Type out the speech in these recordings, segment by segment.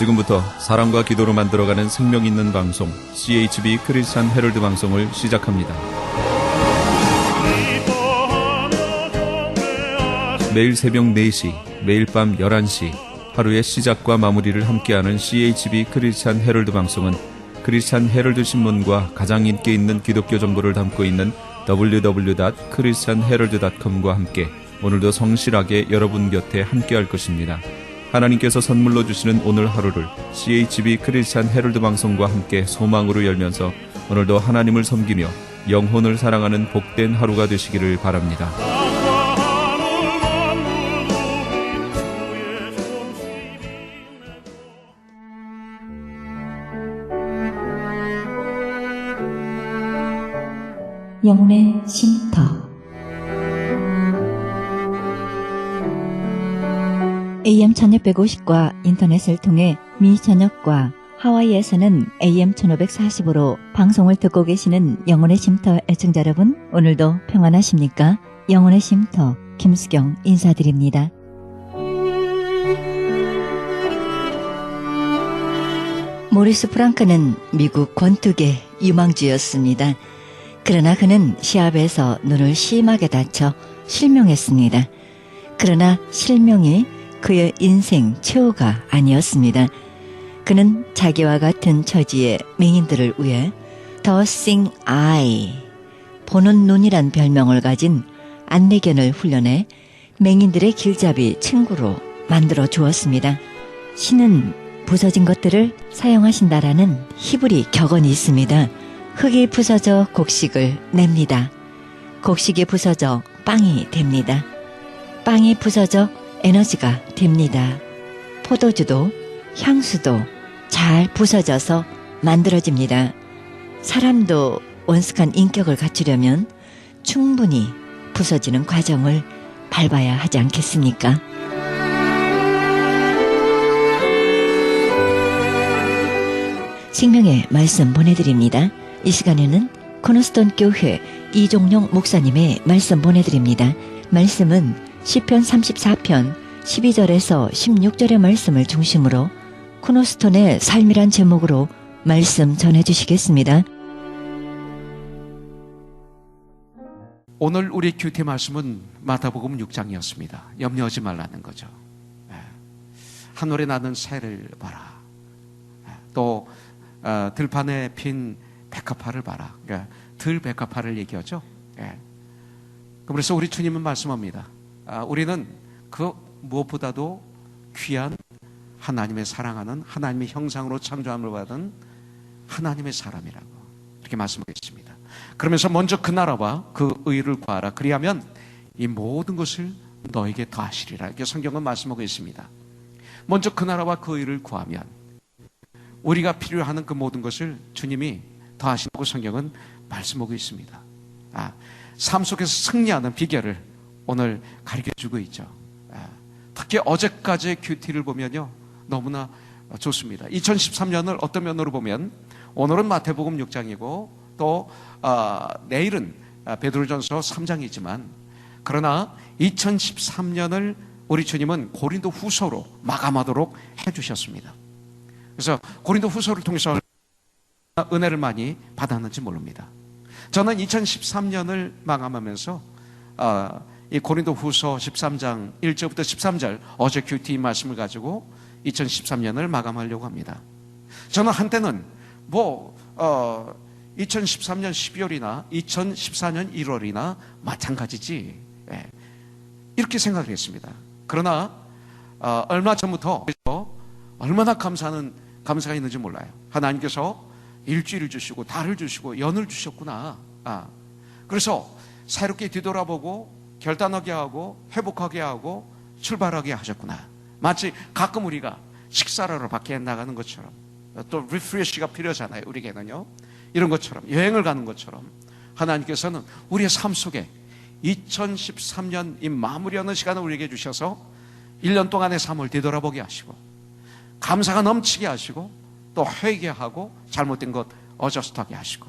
지금부터 사랑과 기도로 만들어가는 생명 있는 방송 CHB 크리스찬 헤럴드 방송을 시작합니다. 매일 새벽 4시, 매일 밤 11시 하루의 시작과 마무리를 함께하는 CHB 크리스찬 헤럴드 방송은 크리스찬 헤럴드 신문과 가장 인기 있는 기독교 정보를 담고 있는 www.christianherald.com과 함께 오늘도 성실하게 여러분 곁에 함께할 것입니다. 하나님께서 선물로 주시는 오늘 하루를 CHB 크리스찬 헤럴드 방송과 함께 소망으로 열면서 오늘도 하나님을 섬기며 영혼을 사랑하는 복된 하루가 되시기를 바랍니다. 영혼의 쉼터. AM 1650과 인터넷을 통해 미 전역과 하와이에서는 AM 1540으로 방송을 듣고 계시는 영혼의 쉼터 애청자 여러분, 오늘도 평안하십니까? 영혼의 쉼터 김수경 인사드립니다. 모리스 프랑크는 미국 권투계 유망주였습니다. 그러나 그는 시합에서 눈을 심하게 다쳐 실명했습니다. 그러나 실명이 그의 인생 최후가 아니었습니다. 그는 자기와 같은 처지의 맹인들을 위해 The Seeing Eye, 보는 눈이란 별명을 가진 안내견을 훈련해 맹인들의 길잡이 친구로 만들어 주었습니다. 신은 부서진 것들을 사용하신다라는 히브리 격언이 있습니다. 흙이 부서져 곡식을 냅니다. 곡식이 부서져 빵이 됩니다. 빵이 부서져 에너지가 됩니다. 포도주도 향수도 잘 부서져서 만들어집니다. 사람도 원숙한 인격을 갖추려면 충분히 부서지는 과정을 밟아야 하지 않겠습니까? 생명의 말씀 보내드립니다. 이 시간에는 코너스톤 교회 이종용 목사님의 말씀 보내드립니다. 말씀은 시편 34편 12절에서 16절의 말씀을 중심으로 코너스톤의 삶이란 제목으로 말씀 전해주시겠습니다. 오늘 우리 큐티 말씀은 마태복음 6장이었습니다. 염려하지 말라는 거죠. 하늘에 나는 새를 봐라. 또 들판에 핀 백합화를 봐라. 그러니까 들백합화를 얘기하죠. 그래서 우리 주님은 말씀합니다. 우리는 그 무엇보다도 귀한 하나님의 사랑하는 하나님의 형상으로 창조함을 받은 하나님의 사람이라고 이렇게 말씀하겠습니다. 그러면서 먼저 그 나라와 그 의를 구하라. 그리하면 이 모든 것을 너에게 더하시리라. 이렇게 성경은 말씀하고 있습니다. 먼저 그 나라와 그 의를 구하면 우리가 필요하는 그 모든 것을 주님이 더하신다고 성경은 말씀하고 있습니다. 삶 속에서 승리하는 비결을 오늘 가르쳐주고 있죠. 특히 어제까지의 큐티를 보면요, 너무나 좋습니다. 2013년을 어떤 면으로 보면 오늘은 마태복음 6장이고 또 내일은 베드로전서 3장이지만 그러나 2013년을 우리 주님은 고린도 후서로 마감하도록 해주셨습니다. 그래서 고린도 후서를 통해서 은혜를 많이 받았는지 모릅니다. 저는 2013년을 마감하면서 이 고린도 후서 13장 1절부터 13절 어제 큐티 말씀을 가지고 2013년을 마감하려고 합니다. 저는 한때는 2013년 12월이나 2014년 1월이나 마찬가지지 이렇게 생각을 했습니다. 그러나 얼마 전부터 얼마나 감사가 있는지 몰라요. 하나님께서 일주일을 주시고 달을 주시고 연을 주셨구나. 그래서 새롭게 뒤돌아보고 결단하게 하고 회복하게 하고 출발하게 하셨구나. 마치 가끔 우리가 식사를 하러 밖에 나가는 것처럼 또 리프레시가 필요하잖아요. 우리에게는요. 이런 것처럼 여행을 가는 것처럼 하나님께서는 우리의 삶 속에 2013년 이 마무리하는 시간을 우리에게 주셔서 1년 동안의 삶을 뒤돌아보게 하시고 감사가 넘치게 하시고 또 회개하고 잘못된 것 어저스트하게 하시고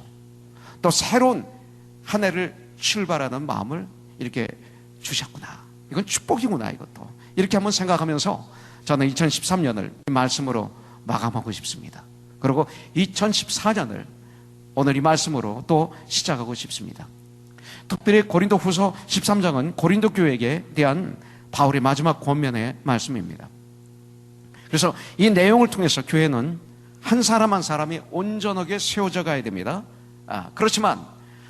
또 새로운 한 해를 출발하는 마음을 이렇게 주셨구나. 이건 축복이구나. 이것도 이렇게 한번 생각하면서 저는 2013년을 말씀으로 마감하고 싶습니다. 그리고 2014년을 오늘 이 말씀으로 또 시작하고 싶습니다. 특별히 고린도 후서 13장은 고린도 교회에 대한 바울의 마지막 권면의 말씀입니다. 그래서 이 내용을 통해서 교회는 한 사람 한 사람이 온전하게 세워져 가야 됩니다. 그렇지만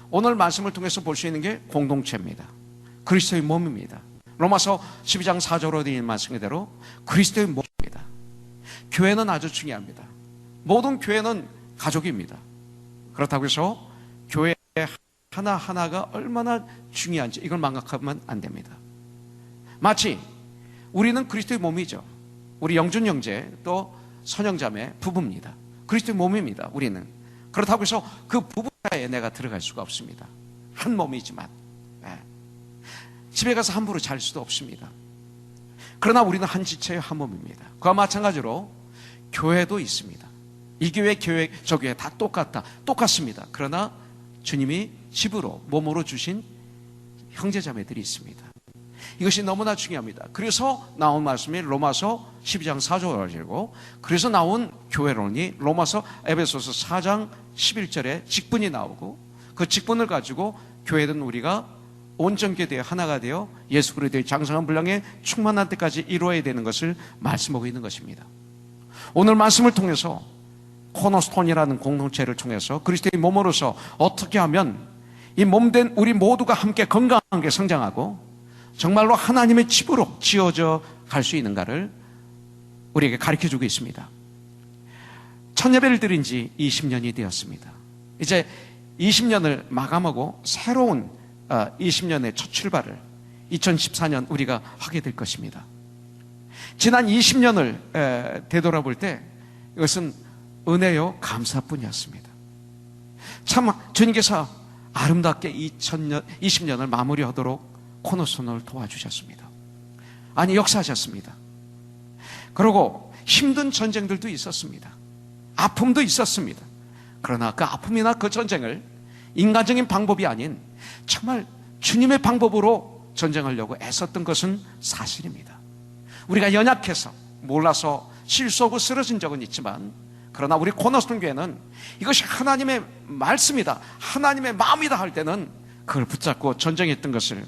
오늘 말씀을 통해서 볼 수 있는 게 공동체입니다. 그리스도의 몸입니다. 로마서 12장 4절로 되어 있는 말씀 그대로 그리스도의 몸입니다. 교회는 아주 중요합니다. 모든 교회는 가족입니다. 그렇다고 해서 교회 하나하나가 얼마나 중요한지 이걸 망각하면 안 됩니다. 마치 우리는 그리스도의 몸이죠. 우리 영준 형제 또 선영자매 부부입니다. 그리스도의 몸입니다. 우리는. 그렇다고 해서 그 부부 사이에 내가 들어갈 수가 없습니다. 한 몸이지만 집에 가서 함부로 잘 수도 없습니다. 그러나 우리는 한 지체의 한 몸입니다. 그와 마찬가지로 교회도 있습니다. 이 교회, 저 교회 다 똑같습니다. 그러나 주님이 집으로 몸으로 주신 형제자매들이 있습니다. 이것이 너무나 중요합니다. 그래서 나온 말씀이 로마서 12장 4절이고 그래서 나온 교회론이 로마서 에베소서 4장 11절에 직분이 나오고 그 직분을 가지고 교회는 우리가 온전케 되어 하나가 되어 예수 그리스도의 장성한 분량에 충만한 때까지 이루어야 되는 것을 말씀하고 있는 것입니다. 오늘 말씀을 통해서 코너스톤이라는 공동체를 통해서 그리스도의 몸으로서 어떻게 하면 이 몸된 우리 모두가 함께 건강하게 성장하고 정말로 하나님의 집으로 지어져 갈 수 있는가를 우리에게 가르쳐주고 있습니다. 첫 예배를 드린 지 20년이 되었습니다. 이제 20년을 마감하고 새로운 20년의 첫 출발을 2014년 우리가 하게 될 것입니다. 지난 20년을 되돌아볼 때 이것은 은혜요 감사뿐이었습니다. 참 주님께서 아름답게 20년을 마무리하도록 코너스톤을 도와주셨습니다. 아니 역사하셨습니다. 그리고 힘든 전쟁들도 있었습니다. 아픔도 있었습니다. 그러나 그 아픔이나 그 전쟁을 인간적인 방법이 아닌 정말 주님의 방법으로 전쟁하려고 애썼던 것은 사실입니다. 우리가 연약해서 몰라서 실수하고 쓰러진 적은 있지만 그러나 우리 코너스톤 교회는 이것이 하나님의 말씀이다, 하나님의 마음이다 할 때는 그걸 붙잡고 전쟁했던 것을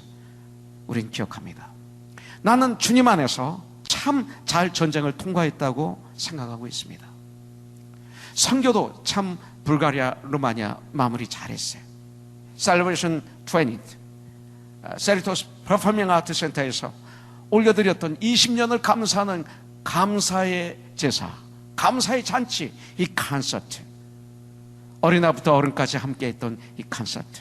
우린 기억합니다. 나는 주님 안에서 참 잘 전쟁을 통과했다고 생각하고 있습니다. 선교도 참 불가리아, 루마니아 마무리 잘했어요. 셀러브레이션 20, 세리토스 퍼포밍 아트 센터에서 올려드렸던 20년을 감사하는 감사의 제사, 감사의 잔치, 이 콘서트, 어린아이부터 어른까지 함께했던 이 콘서트,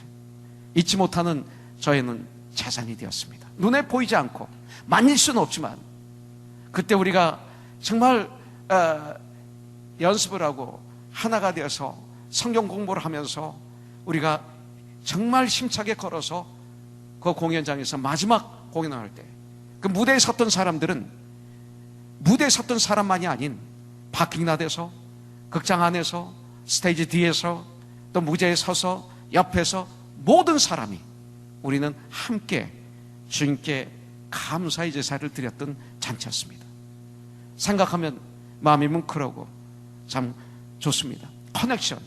잊지 못하는 저희는 재산이 되었습니다. 눈에 보이지 않고 만질 수는 없지만 그때 우리가 정말 연습을 하고 하나가 되어서 성경 공부를 하면서 우리가 정말 힘차게 걸어서 그 공연장에서 마지막 공연을 할 때 그 무대에 섰던 사람들은 무대에 섰던 사람만이 아닌 파킹라드에서 극장 안에서 스테이지 뒤에서 또 무대에 서서 옆에서 모든 사람이 우리는 함께 주님께 감사의 제사를 드렸던 잔치였습니다. 생각하면 마음이 뭉클하고 참 좋습니다. 커넥션,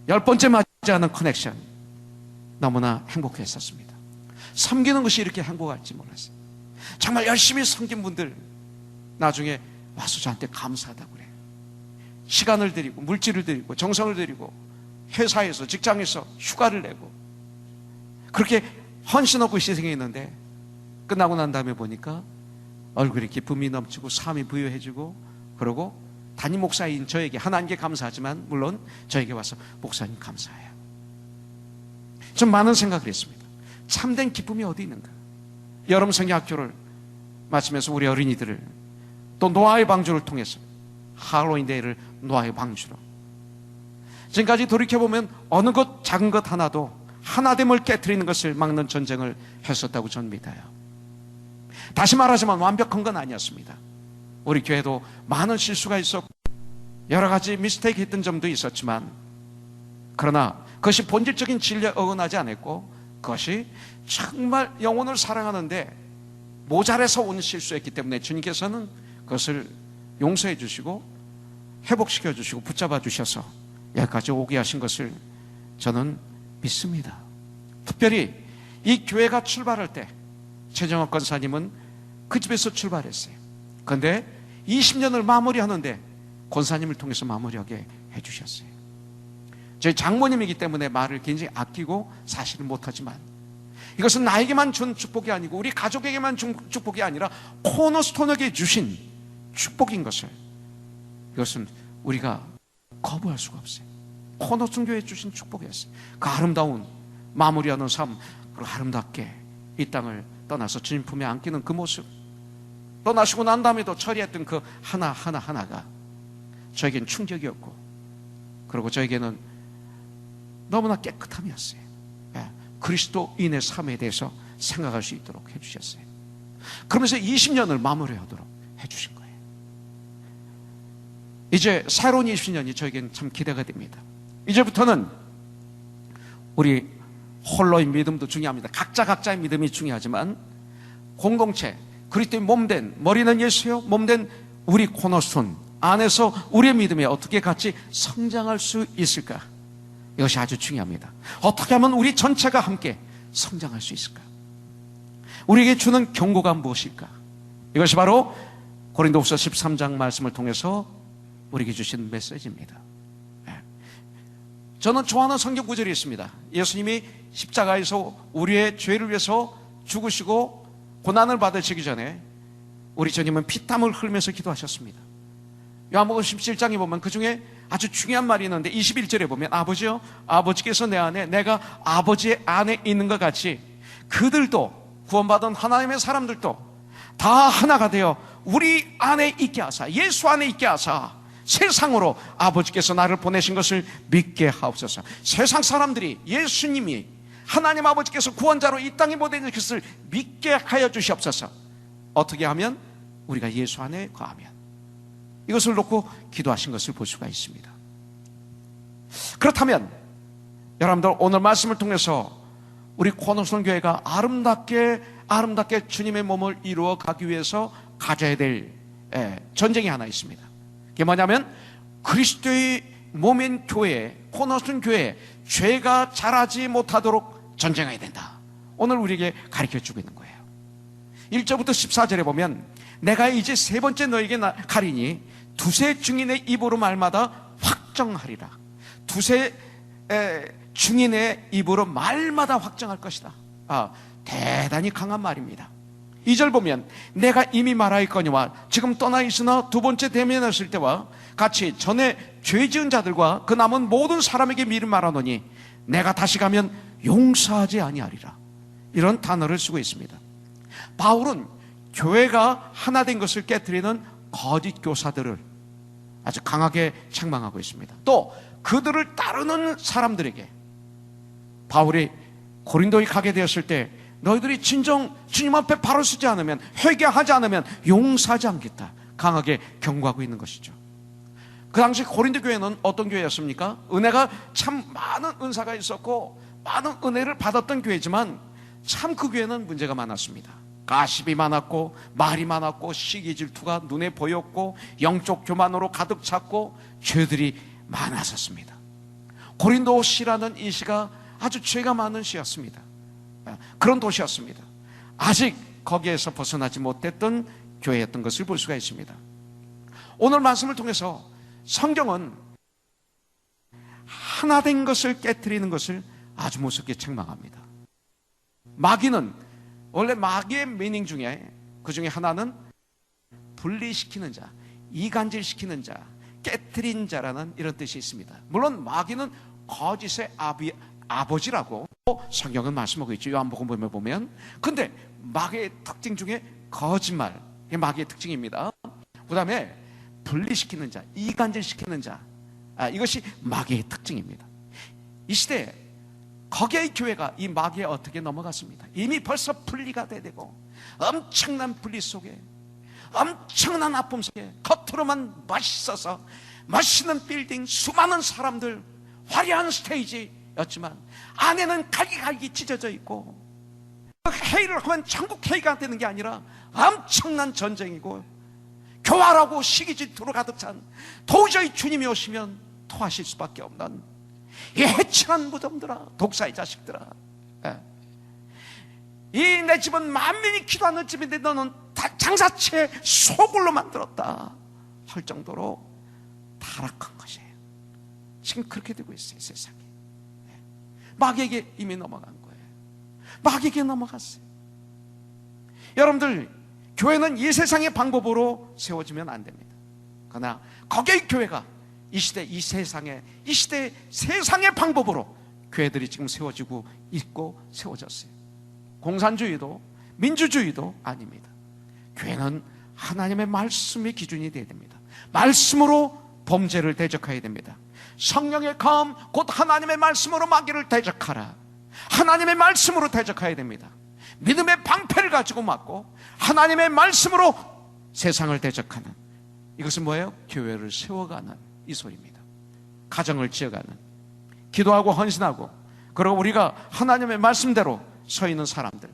10번째 맞이하는 커넥션, 너무나 행복했었습니다. 섬기는 것이 이렇게 행복할지 몰랐어요. 정말 열심히 섬긴 분들 나중에 와서 저한테 감사하다고 그래요. 시간을 드리고 물질을 드리고 정성을 드리고 회사에서 직장에서 휴가를 내고 그렇게 헌신하고 희생했는데 끝나고 난 다음에 보니까 얼굴에 기쁨이 넘치고 삶이 부유해지고 그러고 담임 목사인 저에게 하나님께 감사하지만 물론 저에게 와서 목사님 감사해요. 좀 많은 생각을 했습니다. 참된 기쁨이 어디 있는가? 여름 성경학교를 마치면서 우리 어린이들을 또 노아의 방주를 통해서 할로윈 데이를 노아의 방주로 지금까지 돌이켜보면 어느 것 작은 것 하나도 하나됨을 깨트리는 것을 막는 전쟁을 했었다고 저는 믿어요. 다시 말하지만 완벽한 건 아니었습니다. 우리 교회도 많은 실수가 있었고 여러 가지 미스테이크 했던 점도 있었지만 그러나 그것이 본질적인 진리에 어긋나지 않았고 그것이 정말 영혼을 사랑하는데 모자라서 온 실수였기 때문에 주님께서는 그것을 용서해 주시고 회복시켜 주시고 붙잡아 주셔서 여기까지 오게 하신 것을 저는 믿습니다. 특별히 이 교회가 출발할 때 최정학 권사님은 그 집에서 출발했어요. 그런데 20년을 마무리하는데 권사님을 통해서 마무리하게 해주셨어요. 저희 장모님이기 때문에 말을 굉장히 아끼고 사실은 못하지만 이것은 나에게만 준 축복이 아니고 우리 가족에게만 준 축복이 아니라 코너스톤에게 주신 축복인 것을, 이것은 우리가 거부할 수가 없어요. 코너스톤 교회에 주신 축복이었어요. 그 아름다운 마무리하는 삶, 그리고 아름답게 이 땅을 떠나서 주님 품에 안기는 그 모습, 떠나시고 난 다음에도 처리했던 그 하나하나가 저에겐 충격이었고, 그리고 저에게는 너무나 깨끗함이었어요. 그리스도인의 삶에 대해서 생각할 수 있도록 해주셨어요. 그러면서 20년을 마무리하도록 해주신 거예요. 이제 새로운 20년이 저에겐 참 기대가 됩니다. 이제부터는 우리 홀로의 믿음도 중요합니다. 각자의 믿음이 중요하지만 공동체, 그리스도의 몸된, 머리는 예수요 몸된 우리 코너스톤 안에서 우리의 믿음이 어떻게 같이 성장할 수 있을까? 이것이 아주 중요합니다. 어떻게 하면 우리 전체가 함께 성장할 수 있을까? 우리에게 주는 경고가 무엇일까? 이것이 바로 고린도후서 13장 말씀을 통해서 우리에게 주신 메시지입니다. 저는 좋아하는 성경 구절이 있습니다. 예수님이 십자가에서 우리의 죄를 위해서 죽으시고 고난을 받으시기 전에 우리 주님은 피땀을 흘리면서 기도하셨습니다. 요한복음 17장에 보면 그 중에 아주 중요한 말이 있는데 21절에 보면 아버지요, 아버지께서 내 안에, 내가 아버지 안에 있는 것 같이 그들도, 구원받은 하나님의 사람들도 다 하나가 되어 우리 안에 있게 하사, 예수 안에 있게 하사 세상으로 아버지께서 나를 보내신 것을 믿게 하옵소서. 세상 사람들이 예수님이 하나님 아버지께서 구원자로 이 땅에 보내신 것을 믿게 하여 주시옵소서. 어떻게 하면? 우리가 예수 안에 거하면. 이것을 놓고 기도하신 것을 볼 수가 있습니다. 그렇다면 여러분들 오늘 말씀을 통해서 우리 코너스톤 교회가 아름답게 주님의 몸을 이루어 가기 위해서 가져야 될 전쟁이 하나 있습니다. 그게 뭐냐면 그리스도의 몸인 교회, 코너스톤 교회, 죄가 자라지 못하도록 전쟁해야 된다. 오늘 우리에게 가르쳐주고 있는 거예요. 1절부터 14절에 보면 내가 이제 세 번째 너에게 가리니 두세 증인의 입으로 말마다 확정하리라. 두세 증인의 입으로 말마다 확정할 것이다. 대단히 강한 말입니다. 2절 보면 내가 이미 말하였거니와 지금 떠나 있으나 두 번째 대면했을 때와 같이 전에 죄 지은 자들과 그 남은 모든 사람에게 미리 말하노니 내가 다시 가면 용서하지 아니하리라. 이런 단어를 쓰고 있습니다. 바울은 교회가 하나 된 것을 깨뜨리는 거짓 교사들을 아주 강하게 책망하고 있습니다. 또 그들을 따르는 사람들에게 바울이 고린도에 가게 되었을 때 너희들이 진정 주님 앞에 바로 서지 않으면, 회개하지 않으면 용서하지 않겠다, 강하게 경고하고 있는 것이죠. 그 당시 고린도 교회는 어떤 교회였습니까? 은혜가 참 많은 은사가 있었고 많은 은혜를 받았던 교회지만 참 그 교회는 문제가 많았습니다. 가십이 많았고 말이 많았고 시기 질투가 눈에 보였고 영적 교만으로 가득 찼고 죄들이 많았었습니다. 고린도시라는 이 시가 아주 죄가 많은 시였습니다. 그런 도시였습니다. 아직 거기에서 벗어나지 못했던 교회였던 것을 볼 수가 있습니다. 오늘 말씀을 통해서 성경은 하나 된 것을 깨트리는 것을 아주 무섭게 책망합니다. 마귀는, 원래 마귀의 미닝 중에 그 중에 하나는 분리시키는 자, 이간질시키는 자, 깨트린 자라는 이런 뜻이 있습니다. 물론 마귀는 거짓의 아버지라고 성경은 말씀하고 있죠. 요한복음 보면. 근데 마귀의 특징 중에 거짓말, 이게 마귀의 특징입니다. 그 다음에 분리시키는 자, 이간질시키는 자, 이것이 마귀의 특징입니다. 이 시대에 거기에 교회가 이 마귀에 어떻게 넘어갔습니다. 이미 벌써 분리가 되고 엄청난 분리 속에, 엄청난 아픔 속에 겉으로만 멋있어서 멋있는 빌딩, 수많은 사람들, 화려한 스테이지였지만 안에는 갈기갈기 찢어져 있고, 회의를 하면 천국 회의가 되는 게 아니라 엄청난 전쟁이고 교활하고 시기 질투로 가득 찬, 도저히 주님이 오시면 토하실 수밖에 없는 이 해치한 무덤들아, 독사의 자식들아, 이 내 집은 만민이 기도하는 집인데 너는 장사채 소굴로 만들었다 할 정도로 타락한 것이에요. 지금 그렇게 되고 있어요, 세상이. 마귀에게 이미 넘어간 거예요. 마귀에게 넘어갔어요. 여러분들, 교회는 이 세상의 방법으로 세워지면 안 됩니다. 그러나 거기에 교회가 이 시대, 이 세상의, 이 시대 세상의 방법으로 교회들이 지금 세워지고 있고 세워졌어요. 공산주의도 민주주의도 아닙니다. 교회는 하나님의 말씀이 기준이 되어야 됩니다. 말씀으로 범죄를 대적해야 됩니다. 성령의 검 곧 하나님의 말씀으로 마귀를 대적하라. 하나님의 말씀으로 대적해야 됩니다. 믿음의 방패를 가지고 맞고 하나님의 말씀으로 세상을 대적하는, 이것은 뭐예요? 교회를 세워가는 이 소리입니다. 가정을 지어가는, 기도하고 헌신하고, 그리고 우리가 하나님의 말씀대로 서 있는 사람들,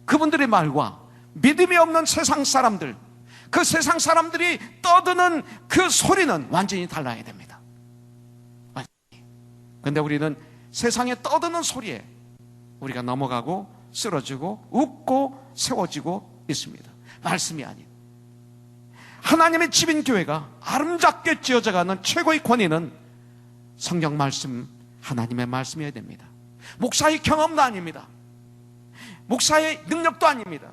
그분들의 말과 믿음이 없는 세상 사람들, 그 세상 사람들이 떠드는 그 소리는 완전히 달라야 됩니다. 그런데 우리는 세상에 떠드는 소리에 우리가 넘어가고 쓰러지고 웃고 세워지고 있습니다. 말씀이 아닌 하나님의 집인 교회가 아름답게 지어져가는 최고의 권위는 성경 말씀, 하나님의 말씀이어야 됩니다. 목사의 경험도 아닙니다. 목사의 능력도 아닙니다.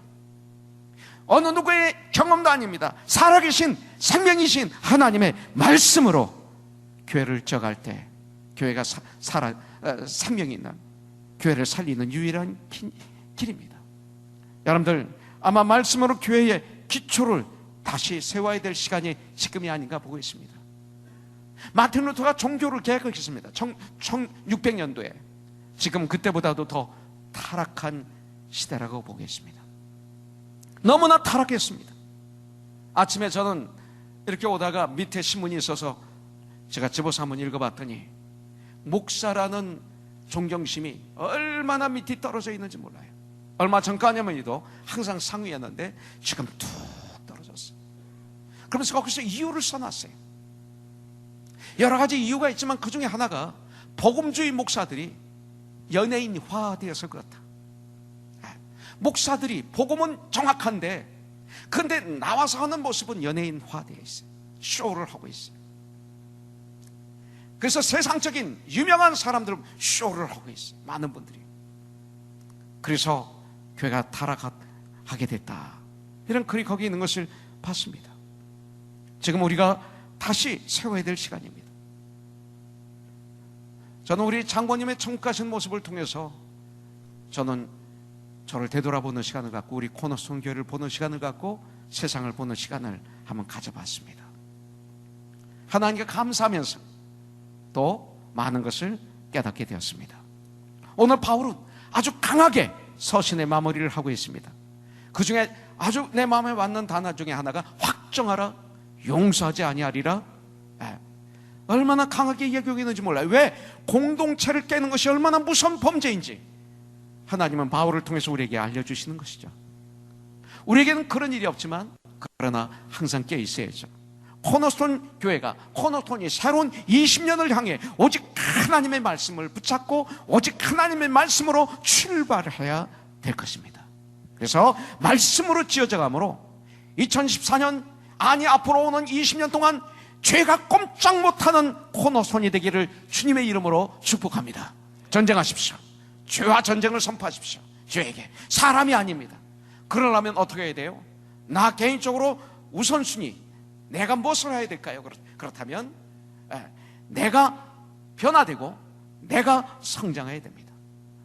어느 누구의 경험도 아닙니다. 살아계신 생명이신 하나님의 말씀으로 교회를 지어갈 때 교회가 생명이 있는 교회를 살리는 유일한 길입니다. 여러분들, 아마 말씀으로 교회의 기초를 다시 세워야 될 시간이 지금이 아닌가 보고 있습니다. 마틴 루터가 종교를 개혁했습니다. 1600년도에. 지금 그때보다도 더 타락한 시대라고 보겠습니다. 너무나 타락했습니다. 아침에 저는 이렇게 오다가 밑에 신문이 있어서 제가 집어서 한번 읽어봤더니 목사라는 존경심이 얼마나 밑이 떨어져 있는지 몰라요. 얼마 전까지만해도 항상 상위였는데 지금 툭 떨어졌어요. 그러면서 거기서 이유를 써놨어요. 여러 가지 이유가 있지만 그 중에 하나가 복음주의 목사들이 연예인화되어서 그렇다. 목사들이 복음은 정확한데 근데 나와서 하는 모습은 연예인화되어 있어요. 쇼를 하고 있어요. 그래서 세상적인 유명한 사람들은 쇼를 하고 있어요. 많은 분들이. 그래서 교회가 타락하게 됐다, 이런 글이 거기 있는 것을 봤습니다. 지금 우리가 다시 세워야 될 시간입니다. 저는 우리 장로님의 천국가신 모습을 통해서 저는 저를 되돌아보는 시간을 갖고 우리 코너스톤 교회를 보는 시간을 갖고 세상을 보는 시간을 한번 가져봤습니다. 하나님께 감사하면서 또 많은 것을 깨닫게 되었습니다. 오늘 바울은 아주 강하게 서신의 마무리를 하고 있습니다. 그 중에 아주 내 마음에 왔는 단어 중에 하나가 확정하라, 용서하지 아니하리라. 얼마나 강하게 얘기하는지 몰라요. 왜? 공동체를 깨는 것이 얼마나 무서운 범죄인지 하나님은 바울을 통해서 우리에게 알려주시는 것이죠. 우리에게는 그런 일이 없지만 그러나 항상 깨 있어야죠. 코너스톤 교회가, 코너스톤이 새로운 20년을 향해 오직 하나님의 말씀을 붙잡고 오직 하나님의 말씀으로 출발해야 될 것입니다. 그래서 말씀으로 지어져 가므로 2014년, 아니 앞으로 오는 20년 동안 죄가 꼼짝 못하는 코너스톤이 되기를 주님의 이름으로 축복합니다. 전쟁하십시오. 죄와 전쟁을 선포하십시오. 죄에게. 사람이 아닙니다. 그러려면 어떻게 해야 돼요? 나 개인적으로 우선순위, 내가 무엇을 해야 될까요? 그렇다면 내가 변화되고 내가 성장해야 됩니다.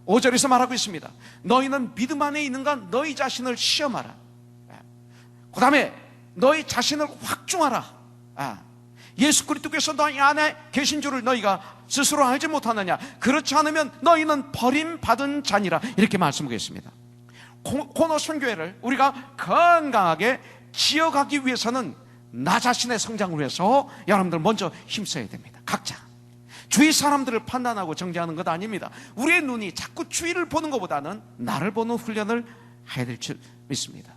5절에서 말하고 있습니다. 너희는 믿음 안에 있는가? 너희 자신을 시험하라. 그 다음에 너희 자신을 확증하라. 예수 그리스도께서 너희 안에 계신 줄을 너희가 스스로 알지 못하느냐? 그렇지 않으면 너희는 버림받은 자니라. 이렇게 말씀하고 있습니다. 코너스톤 교회를 우리가 건강하게 지어가기 위해서는 나 자신의 성장을 위해서 여러분들 먼저 힘써야 됩니다. 각자 주위 사람들을 판단하고 정죄하는 것 아닙니다. 우리의 눈이 자꾸 주위를 보는 것보다는 나를 보는 훈련을 해야 될 줄 믿습니다.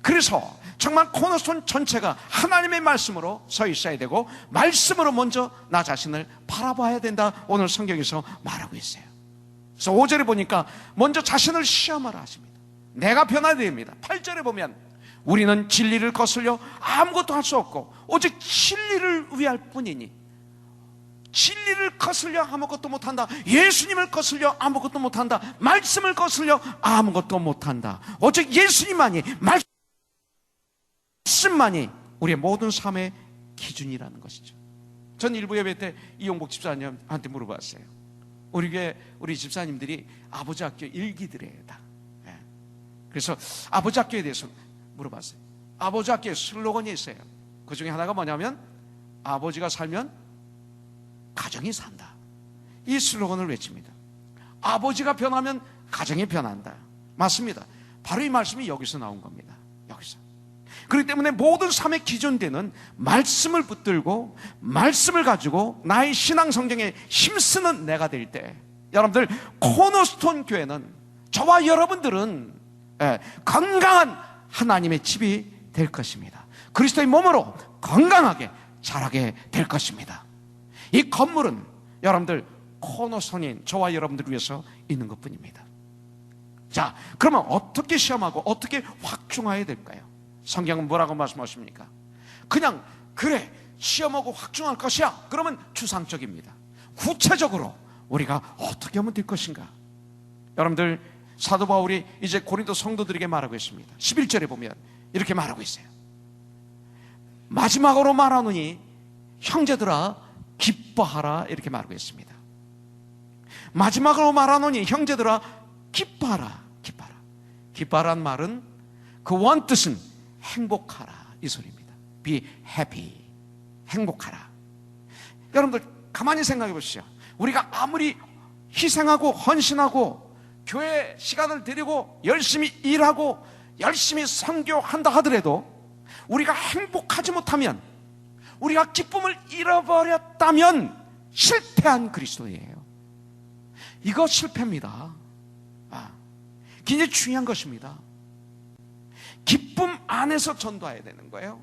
그래서 정말 코너스톤 전체가 하나님의 말씀으로 서 있어야 되고 말씀으로 먼저 나 자신을 바라봐야 된다. 오늘 성경에서 말하고 있어요. 그래서 5절에 보니까 먼저 자신을 시험하라 하십니다. 내가 변화해야 됩니다. 8절에 보면 우리는 진리를 거슬려 아무것도 할 수 없고 오직 진리를 위할 뿐이니, 진리를 거슬려 아무것도 못한다. 예수님을 거슬려 아무것도 못한다. 말씀을 거슬려 아무것도 못한다. 오직 예수님만이, 말씀만이 우리의 모든 삶의 기준이라는 것이죠. 전 일부 예배 때 이용복 집사님한테 물어봤어요. 우리 교회 우리 집사님들이 아버지 학교 일기들이에요 다. 그래서 아버지 학교에 대해서 물어봤어요. 아버지 학교에 슬로건이 있어요. 그 중에 하나가 뭐냐면 아버지가 살면 가정이 산다. 이 슬로건을 외칩니다. 아버지가 변하면 가정이 변한다. 맞습니다. 바로 이 말씀이 여기서 나온 겁니다. 여기서. 그렇기 때문에 모든 삶의 기준되는 말씀을 붙들고 말씀을 가지고 나의 신앙 성경에 힘쓰는 내가 될 때, 여러분들 코너스톤 교회는, 저와 여러분들은 건강한 하나님의 집이 될 것입니다. 그리스도의 몸으로 건강하게 자라게 될 것입니다. 이 건물은 여러분들 코너스톤인 저와 여러분들을 위해서 있는 것뿐입니다. 자, 그러면 어떻게 시험하고 어떻게 확충해야 될까요? 성경은 뭐라고 말씀하십니까? 그냥 그래 시험하고 확충할 것이야, 그러면 추상적입니다. 구체적으로 우리가 어떻게 하면 될 것인가? 여러분들 사도 바울이 이제 고린도 성도들에게 말하고 있습니다. 11절에 보면 이렇게 말하고 있어요. 마지막으로 말하노니 형제들아 기뻐하라, 이렇게 말하고 있습니다. 마지막으로 말하노니 형제들아 기뻐하라. 기뻐하라. 기뻐하라는 말은 그 원뜻은 행복하라, 이 소리입니다. Be happy. 행복하라. 여러분들 가만히 생각해 보시죠. 우리가 아무리 희생하고 헌신하고 교회 시간을 들이고 열심히 일하고 열심히 선교한다 하더라도 우리가 행복하지 못하면, 우리가 기쁨을 잃어버렸다면 실패한 그리스도예요. 이거 실패입니다. 굉장히 중요한 것입니다. 기쁨 안에서 전도해야 되는 거예요.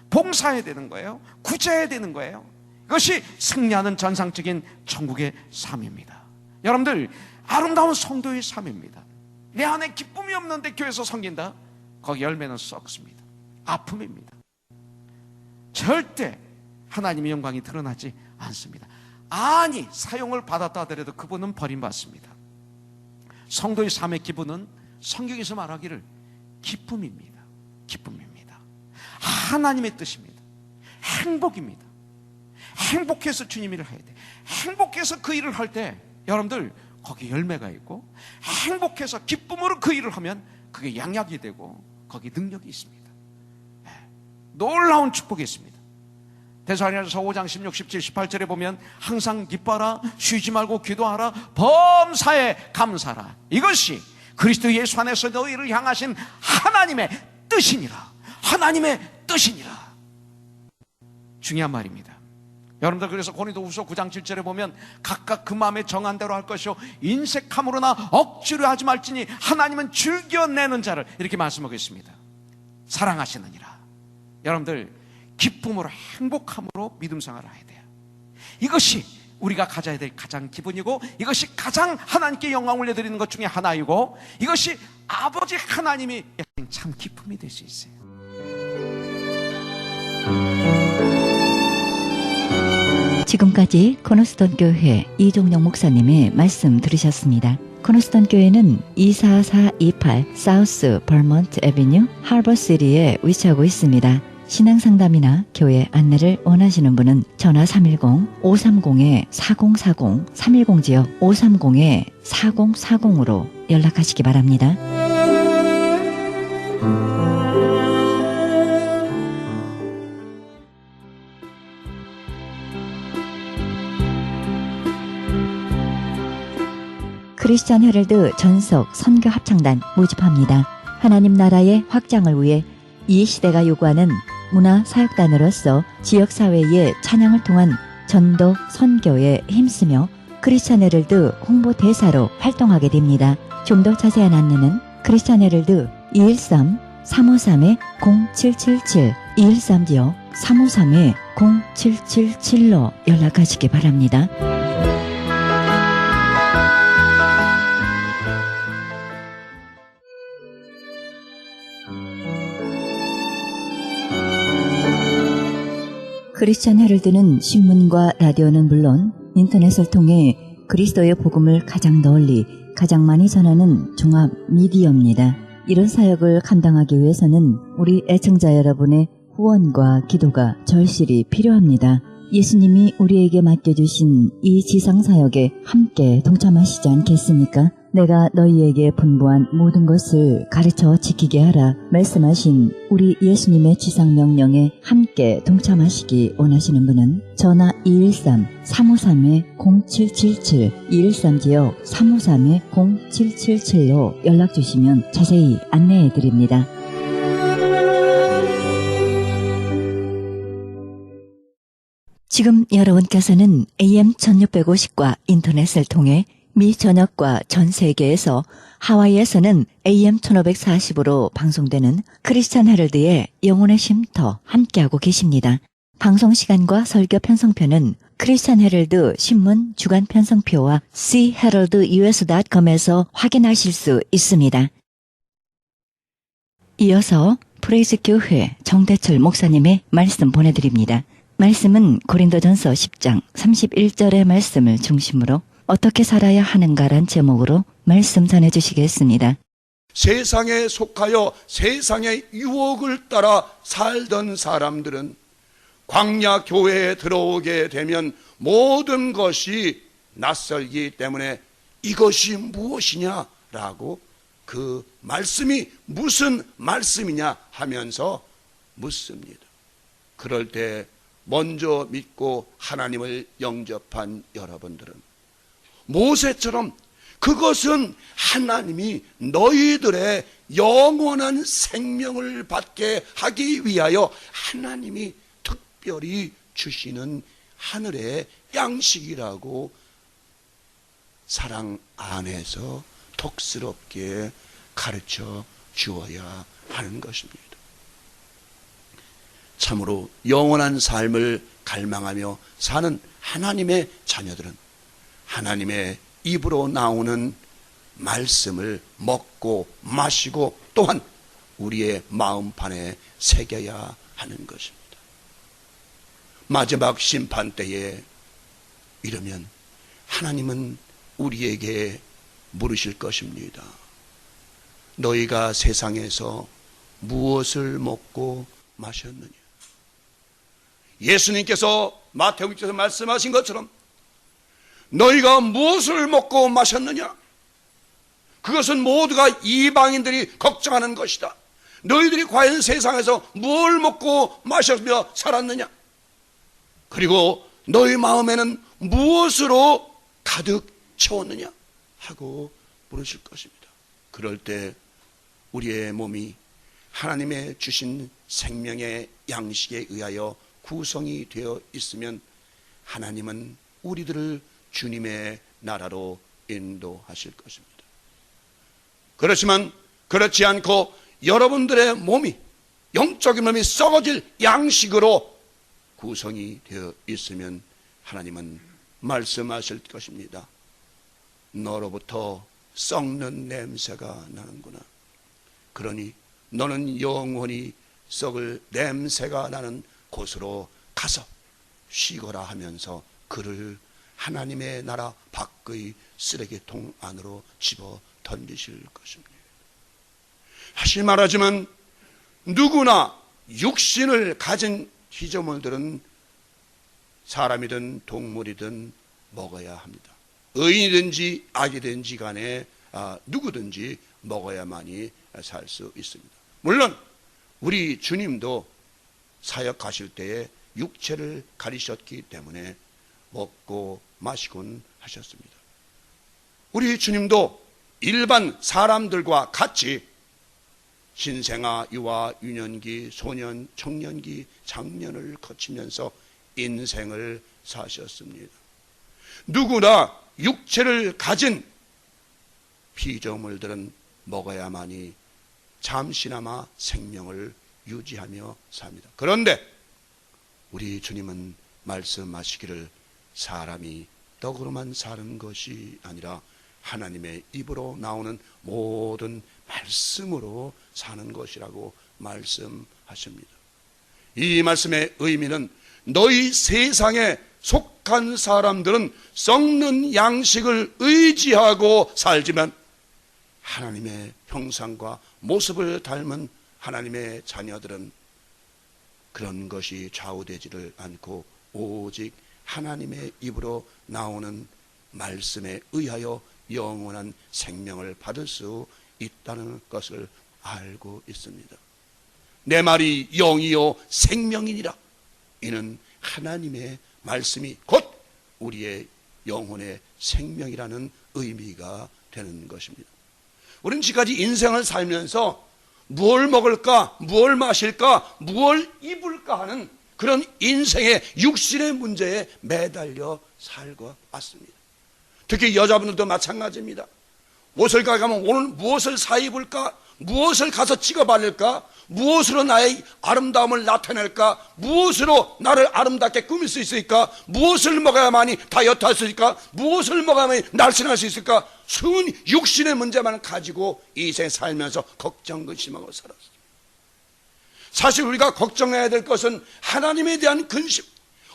봉사해야 되는 거예요. 구제해야 되는 거예요. 이것이 승리하는 전상적인 천국의 삶입니다. 여러분들 아름다운 성도의 삶입니다. 내 안에 기쁨이 없는데 교회에서 섬긴다? 거기 열매는 썩습니다. 아픔입니다. 절대 하나님의 영광이 드러나지 않습니다. 아니 사용을 받았다 하더라도 그분은 버림받습니다. 성도의 삶의 기분은 성경에서 말하기를 기쁨입니다. 기쁨입니다. 하나님의 뜻입니다. 행복입니다. 행복해서 주님 일을 해야 돼. 행복해서 그 일을 할 때 여러분들 거기 열매가 있고, 행복해서 기쁨으로 그 일을 하면 그게 양약이 되고 거기 능력이 있습니다. 놀라운 축복이 있습니다. 데살로니가서 5장 16, 17, 18절에 보면 항상 기뻐하라, 쉬지 말고 기도하라, 범사에 감사하라. 이것이 그리스도 예수 안에서 너희를 향하신 하나님의 뜻이니라. 하나님의 뜻이니라. 중요한 말입니다. 여러분들 그래서 고린도후서 9장 7절에 보면 각각 그 마음에 정한 대로 할 것이요 인색함으로나 억지로 하지 말지니 하나님은 즐겨내는 자를, 이렇게 말씀하고 있습니다. 사랑하시느니라. 여러분들 기쁨으로 행복함으로 믿음 생활을 해야 돼요. 이것이 우리가 가져야 될 가장 기본이고, 이것이 가장 하나님께 영광을 올려드리는 것 중에 하나이고, 이것이 아버지 하나님이 참 기쁨이 될 수 있어요. 지금까지 코너스톤 교회 이종영 목사님의 말씀 들으셨습니다. 코너스톤 교회는 24428 사우스 버먼트 애비뉴 하버시티에 위치하고 있습니다. 신앙상담이나 교회 안내를 원하시는 분은 전화 310-530-4040, 310지역 530-4040으로 연락하시기 바랍니다. 크리스천 헤럴드 전속 선교 합창단 모집합니다. 하나님 나라의 확장을 위해 이 시대가 요구하는 문화 사역단으로서 지역사회의 찬양을 통한 전도 선교에 힘쓰며 크리스천 헤럴드 홍보대사로 활동하게 됩니다. 좀 더 자세한 안내는 크리스천 헤럴드 353-0777 213지역 353-0777로 연락하시기 바랍니다. 크리스천 헤럴드는 신문과 라디오는 물론 인터넷을 통해 그리스도의 복음을 가장 널리, 가장 많이 전하는 종합 미디어입니다. 이런 사역을 감당하기 위해서는 우리 애청자 여러분의 후원과 기도가 절실히 필요합니다. 예수님이 우리에게 맡겨주신 이 지상사역에 함께 동참하시지 않겠습니까? 내가 너희에게 분부한 모든 것을 가르쳐 지키게 하라 말씀하신 우리 예수님의 지상명령에 함께 동참하시기 원하시는 분은 전화 213-353-0777 213지역 353-0777로 연락주시면 자세히 안내해드립니다. 지금 여러분께서는 AM 1650과 인터넷을 통해 미 전역과 전 세계에서 하와이에서는 AM 1540으로 방송되는 크리스찬 헤럴드의 영혼의 쉼터 함께하고 계십니다. 방송 시간과 설교 편성표는 크리스찬 헤럴드 신문 주간 편성표와 cheheraldus.com에서 확인하실 수 있습니다. 이어서 프레이즈 교회 정대철 목사님의 말씀 보내드립니다. 말씀은 고린도전서 10장 31절의 말씀을 중심으로 어떻게 살아야 하는가란 제목으로 말씀 전해주시겠습니다. 세상에 속하여 세상의 유혹을 따라 살던 사람들은 광야 교회에 들어오게 되면 모든 것이 낯설기 때문에 이것이 무엇이냐라고 그 말씀이 무슨 말씀이냐 하면서 묻습니다. 그럴 때 먼저 믿고 하나님을 영접한 여러분들은 모세처럼 그것은 하나님이 너희들의 영원한 생명을 받게 하기 위하여 하나님이 특별히 주시는 하늘의 양식이라고 사랑 안에서 톡스럽게 가르쳐 주어야 하는 것입니다. 참으로 영원한 삶을 갈망하며 사는 하나님의 자녀들은 하나님의 입으로 나오는 말씀을 먹고 마시고 또한 우리의 마음판에 새겨야 하는 것입니다. 마지막 심판 때에 이르면 하나님은 우리에게 물으실 것입니다. 너희가 세상에서 무엇을 먹고 마셨느냐? 예수님께서 마태복음에서 말씀하신 것처럼 너희가 무엇을 먹고 마셨느냐? 그것은 모두가 이방인들이 걱정하는 것이다. 너희들이 과연 세상에서 뭘 먹고 마셨며 살았느냐? 그리고 너희 마음에는 무엇으로 가득 채웠느냐? 하고 물으실 것입니다. 그럴 때 우리의 몸이 하나님의 주신 생명의 양식에 의하여 구성이 되어 있으면 하나님은 우리들을 주님의 나라로 인도하실 것입니다. 그렇지만 그렇지 않고 여러분들의 몸이 영적인 몸이 썩어질 양식으로 구성이 되어 있으면 하나님은 말씀하실 것입니다. 너로부터 썩는 냄새가 나는구나. 그러니 너는 영원히 썩을 냄새가 나는 곳으로 가서 쉬거라 하면서 그를 하나님의 나라 밖의 쓰레기통 안으로 집어 던지실 것입니다. 다시 말하지만 누구나 육신을 가진 피조물들은 사람이든 동물이든 먹어야 합니다. 의인이든지 악이든지 간에 누구든지 먹어야만이 살 수 있습니다. 물론 우리 주님도 사역하실 때에 육체를 가리셨기 때문에 먹고 마시곤 하셨습니다. 우리 주님도 일반 사람들과 같이 신생아, 유아, 유년기, 소년, 청년기, 장년을 거치면서 인생을 사셨습니다. 누구나 육체를 가진 피조물들은 먹어야만이 잠시나마 생명을 유지하며 삽니다. 그런데 우리 주님은 말씀하시기를 사람이 떡으로만 사는 것이 아니라 하나님의 입으로 나오는 모든 말씀으로 사는 것이라고 말씀하십니다. 이 말씀의 의미는 너희 세상에 속한 사람들은 썩는 양식을 의지하고 살지만 하나님의 형상과 모습을 닮은 하나님의 자녀들은 그런 것이 좌우되지를 않고 오직 하나님의 입으로 나오는 말씀에 의하여 영원한 생명을 받을 수 있다는 것을 알고 있습니다. 내 말이 영이요 생명이니라. 이는 하나님의 말씀이 곧 우리의 영혼의 생명이라는 의미가 되는 것입니다. 우리는 지금까지 인생을 살면서 무엇을 먹을까, 무엇을 마실까, 무엇을 입을까 하는 그런 인생의 육신의 문제에 매달려 살고 왔습니다. 특히 여자분들도 마찬가지입니다. 옷을 가면 오늘 무엇을 사 입을까, 무엇을 가서 찍어 바를까, 무엇으로 나의 아름다움을 나타낼까, 무엇으로 나를 아름답게 꾸밀 수 있을까, 무엇을 먹어야만이 다이어트 할 수 있을까, 무엇을 먹어야만이 날씬할 수 있을까, 수은 육신의 문제만 가지고 이 인생 살면서 걱정 근심하고 살았어요. 사실 우리가 걱정해야 될 것은 하나님에 대한 근심.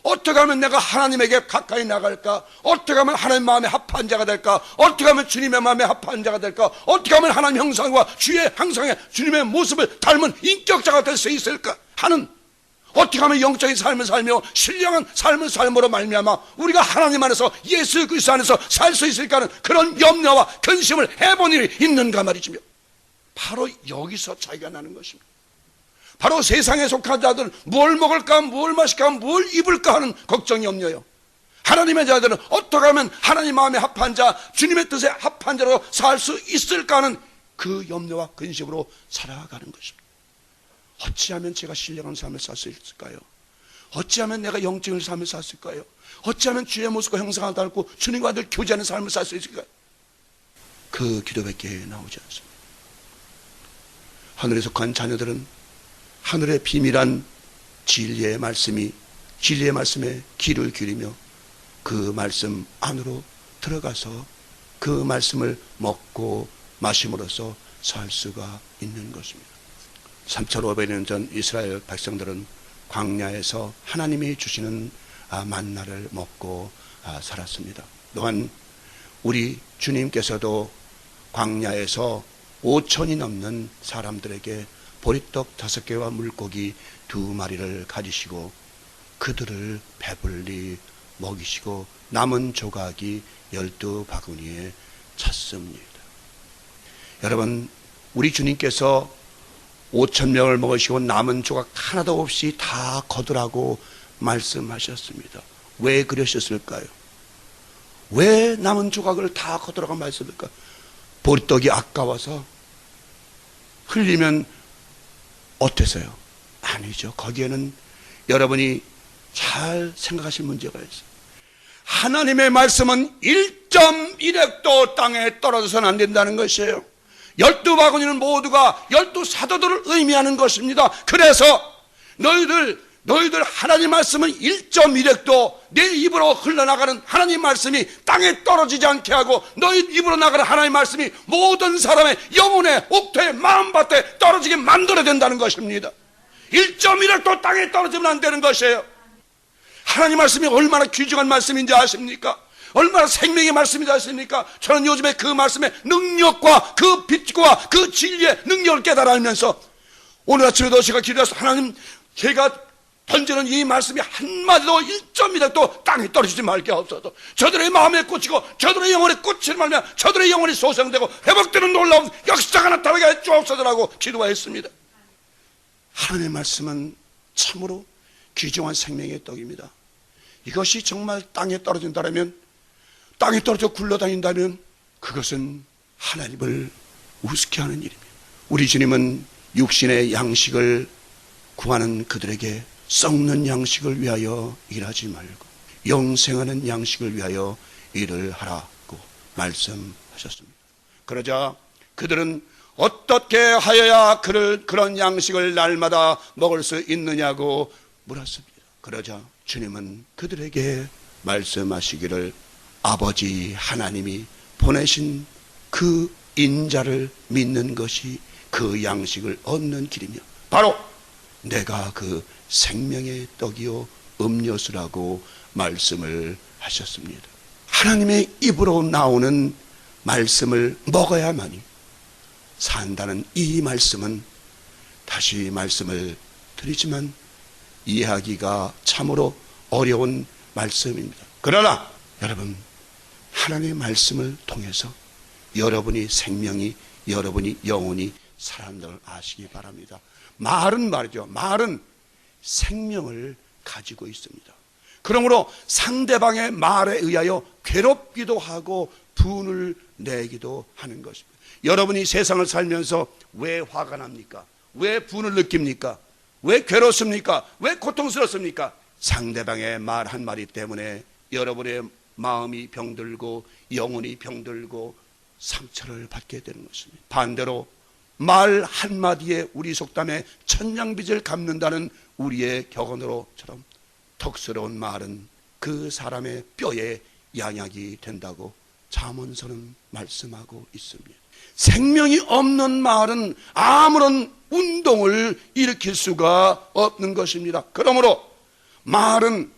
어떻게 하면 내가 하나님에게 가까이 나갈까? 어떻게 하면 하나님 마음에 합한 자가 될까? 어떻게 하면 주님의 마음에 합한 자가 될까? 어떻게 하면 하나님 형상과 주의 형상의 주님의 모습을 닮은 인격자가 될 수 있을까? 하는, 어떻게 하면 영적인 삶을 살며 신령한 삶을 삶으로 말미암아 우리가 하나님 안에서 예수 그리스도 안에서 살 수 있을까 하는 그런 염려와 근심을 해본 일이 있는가 말이지요. 바로 여기서 차이가 나는 것입니다. 바로 세상에 속한 자들은 뭘 먹을까, 뭘 마실까, 뭘 입을까 하는 걱정이 염려요. 하나님의 자들은 어떻게 하면 하나님 마음에 합한 자, 주님의 뜻에 합한 자로 살 수 있을까 하는 그 염려와 근심으로 살아가는 것입니다. 어찌하면 제가 신령한 삶을 살 수 있을까요? 어찌하면 내가 영적인 삶을 살 수 있을까요? 어찌하면 주의 모습과 형상을 닮고 주님과 늘 교제하는 삶을 살 수 있을까요? 그 기도밖에 나오지 않습니다. 하늘에 속한 자녀들은 하늘의 비밀한 진리의 말씀에 귀를 기울이며 그 말씀 안으로 들어가서 그 말씀을 먹고 마심으로써 살 수가 있는 것입니다. 3,500년 전 이스라엘 백성들은 광야에서 하나님이 주시는 만나를 먹고 살았습니다. 또한 우리 주님께서도 광야에서 5천이 넘는 사람들에게 보리떡 5개와 물고기 2마리를 가지시고 그들을 배불리 먹이시고 남은 조각이 12바구니에 찼습니다. 여러분, 우리 주님께서 5,000명을 먹으시고 남은 조각 하나도 없이 다 거두라고 말씀하셨습니다. 왜 그러셨을까요? 왜 남은 조각을 다 거두라고 말씀했을까? 보리떡이 아까워서? 흘리면 어때서요? 아니죠. 거기에는 여러분이 잘 생각하실 문제가 있어요. 하나님의 말씀은 1.1획도 땅에 떨어져서는 안 된다는 것이에요. 12바구니는 모두가 12사도들을 의미하는 것입니다. 그래서 너희들 하나님 말씀은 1.1획도 내 입으로 흘러나가는 하나님 말씀이 땅에 떨어지지 않게 하고 너희 입으로 나가는 하나님 말씀이 모든 사람의 영혼의 옥토에 마음밭에 떨어지게 만들어야 된다는 것입니다. 1.1획도 땅에 떨어지면 안 되는 것이에요. 하나님 말씀이 얼마나 귀중한 말씀인지 아십니까? 얼마나 생명의 말씀인지 아십니까? 저는 요즘에 그 말씀의 능력과 그 빛과 그 진리의 능력을 깨달아 알면서 오늘 아침에도 제가 기도해서 하나님, 제가 던지는 이 말씀이 한마디도 1.1획도 땅에 떨어지지 말게 없어도 저들의 마음에 꽂히고 저들의 영혼에 꽂히는 말면 저들의 영혼이 소생되고 회복되는 놀라운 역사가 나타나게 해 주옵소서라고 기도했습니다. 하나님의 말씀은 참으로 귀중한 생명의 떡입니다. 이것이 정말 땅에 떨어진다면, 땅에 떨어져 굴러다닌다면 그것은 하나님을 우습게 하는 일입니다. 우리 주님은 육신의 양식을 구하는 그들에게 썩는 양식을 위하여 일하지 말고 영생하는 양식을 위하여 일을 하라고 말씀하셨습니다. 그러자 그들은 어떻게 하여야 그런 양식을 날마다 먹을 수 있느냐고 물었습니다. 그러자 주님은 그들에게 말씀하시기를 아버지 하나님이 보내신 그 인자를 믿는 것이 그 양식을 얻는 길이며 바로 내가 그 생명의 떡이요 음료수라고 말씀을 하셨습니다. 하나님의 입으로 나오는 말씀을 먹어야만이 산다는 이 말씀은, 다시 말씀을 드리지만 이해하기가 참으로 어려운 말씀입니다. 그러나 여러분, 하나님의 말씀을 통해서 여러분이 생명이, 여러분이 영혼이 살아나는 걸 아시기 바랍니다. 말은 말이죠. 말은 생명을 가지고 있습니다. 그러므로 상대방의 말에 의하여 괴롭기도 하고 분을 내기도 하는 것입니다. 여러분이 세상을 살면서 왜 화가 납니까? 왜 분을 느낍니까? 왜 괴롭습니까? 왜 고통스럽습니까? 상대방의 말 한마디 때문에 여러분의 마음이 병들고 영혼이 병들고 상처를 받게 되는 것입니다. 반대로 말 한마디에 우리 속담에 천냥빚을 갚는다는 우리의 격언으로처럼 덕스러운 말은 그 사람의 뼈에 양약이 된다고 잠언서는 말씀하고 있습니다. 생명이 없는 말은 아무런 운동을 일으킬 수가 없는 것입니다. 그러므로 말은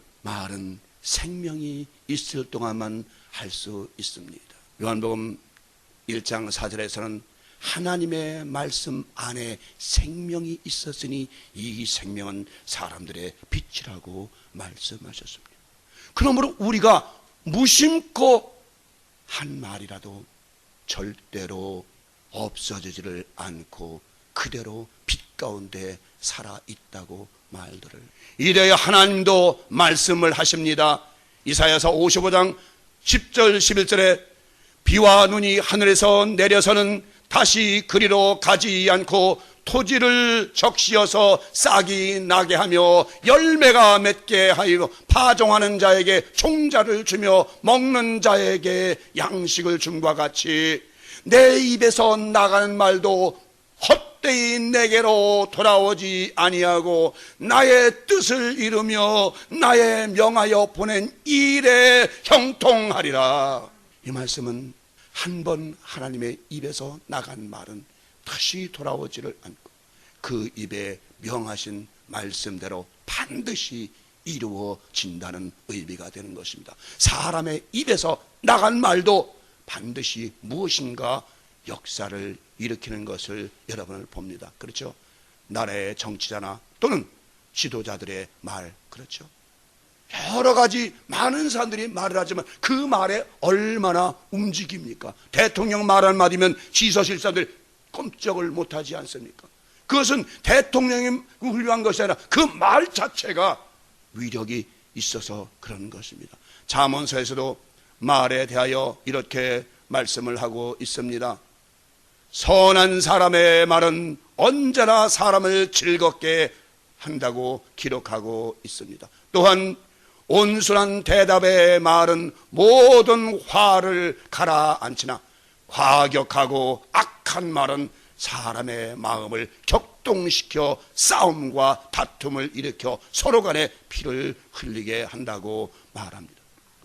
생명이 있을 동안만 할 수 있습니다. 요한복음 1장 4절에서는 하나님의 말씀 안에 생명이 있었으니 이 생명은 사람들의 빛이라고 말씀하셨습니다. 그러므로 우리가 무심코 한 말이라도 절대로 없어지지를 않고 그대로 빛 가운데 살아있다고 말들을. 이래야 하나님도 말씀을 하십니다. 이사야서 55장 10절 11절에 비와 눈이 하늘에서 내려서는 다시 그리로 가지 않고 토지를 적시어서 싹이 나게 하며 열매가 맺게 하여 파종하는 자에게 종자를 주며 먹는 자에게 양식을 줌과 같이 내 입에서 나가는 말도 헛되이 내게로 돌아오지 아니하고 나의 뜻을 이루며 나의 명하여 보낸 일에 형통하리라. 이 말씀은 한 번 하나님의 입에서 나간 말은 다시 돌아오지를 않고 그 입에 명하신 말씀대로 반드시 이루어진다는 의미가 되는 것입니다. 사람의 입에서 나간 말도 반드시 무엇인가 역사를 일으키는 것을 여러분을 봅니다. 그렇죠? 나라의 정치자나 또는 지도자들의 말, 그렇죠? 여러 가지 많은 사람들이 말을 하지만 그 말에 얼마나 움직입니까? 대통령 말 한마디면 지서실사들 꼼짝을 못하지 않습니까? 그것은 대통령이 훌륭한 것이 아니라 그 말 자체가 위력이 있어서 그런 것입니다. 잠언서에서도 말에 대하여 이렇게 말씀을 하고 있습니다. 선한 사람의 말은 언제나 사람을 즐겁게 한다고 기록하고 있습니다. 또한 온순한 대답의 말은 모든 화를 가라앉히나 과격하고 악한 말은 사람의 마음을 격동시켜 싸움과 다툼을 일으켜 서로 간에 피를 흘리게 한다고 말합니다.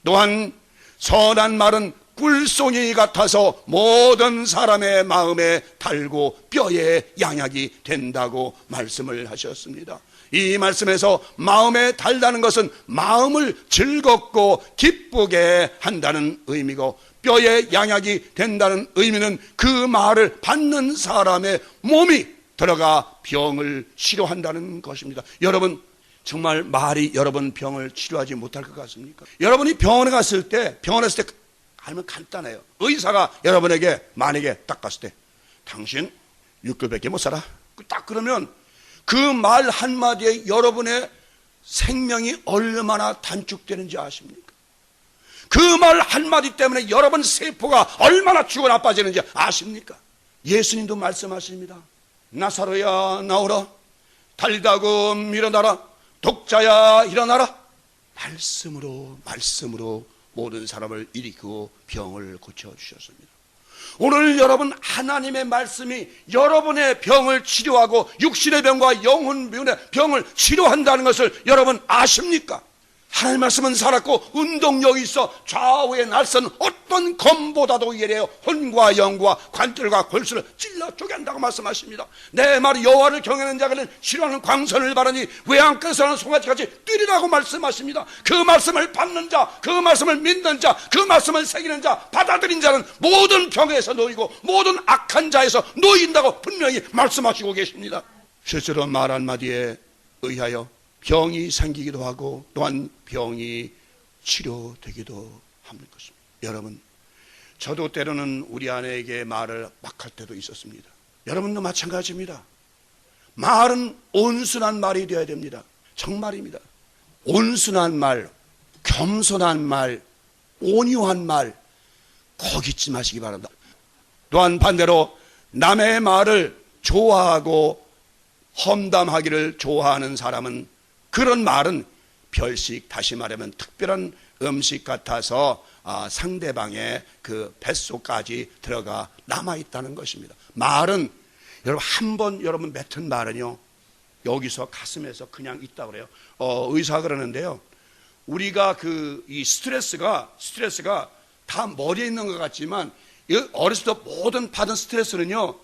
또한 선한 말은 꿀송이 같아서 모든 사람의 마음에 달고 뼈에 양약이 된다고 말씀을 하셨습니다. 이 말씀에서 마음에 달다는 것은 마음을 즐겁고 기쁘게 한다는 의미고 뼈에 양약이 된다는 의미는 그 말을 받는 사람의 몸이 들어가 병을 치료한다는 것입니다. 여러분, 정말 말이 여러분 병을 치료하지 못할 것 같습니까? 여러분이 병원에 갔을 때 알면 간단해요. 의사가 여러분에게 만약에 딱 갔을 때 당신 6개월밖에 못 살아. 딱 그러면 그 말 한마디에 여러분의 생명이 얼마나 단축되는지 아십니까? 그 말 한마디 때문에 여러분 세포가 얼마나 죽어 나빠지는지 아십니까? 예수님도 말씀하십니다. 나사로야 나오라, 달리다고 일어나라, 독자야 일어나라. 말씀으로 모든 사람을 일으키고 병을 고쳐주셨습니다. 오늘 여러분 하나님의 말씀이 여러분의 병을 치료하고 육신의 병과 영혼의 병을 치료한다는 것을 여러분 아십니까? 하나님의 말씀은 살았고 운동력이 있어 좌우의 날선 어떤 검보다도 예리하여 혼과 영과 관절과 골수를 찔러 쪼갠다고 말씀하십니다. 내 말이 여호와를 경외하는 자들은 치료하는 광선을 바라니 외양간에서는 송아지같이 뛰리라고 말씀하십니다. 그 말씀을 받는 자, 그 말씀을 믿는 자, 그 말씀을 새기는 자, 받아들인 자는 모든 병에서 놓이고 모든 악한 자에서 놓인다고 분명히 말씀하시고 계십니다. 실제로 말 한마디에 의하여 병이 생기기도 하고 또한 병이 치료되기도 하는 것입니다. 여러분, 저도 때로는 우리 아내에게 말을 막 할 때도 있었습니다. 여러분도 마찬가지입니다. 말은 온순한 말이 되어야 됩니다. 정말입니다. 온순한 말, 겸손한 말, 온유한 말 꼭 잊지 마시기 바랍니다. 또한 반대로 남의 말을 좋아하고 험담하기를 좋아하는 사람은 그런 말은 별식, 다시 말하면 특별한 음식 같아서 상대방의 그 뱃속까지 들어가 남아있다는 것입니다. 말은 여러분 한 번 여러분 뱉은 말은요 여기서 가슴에서 그냥 있다 그래요. 의사가 그러는데요, 우리가 이 스트레스가 다 머리에 있는 것 같지만 어렸을 때 모든 받은 스트레스는요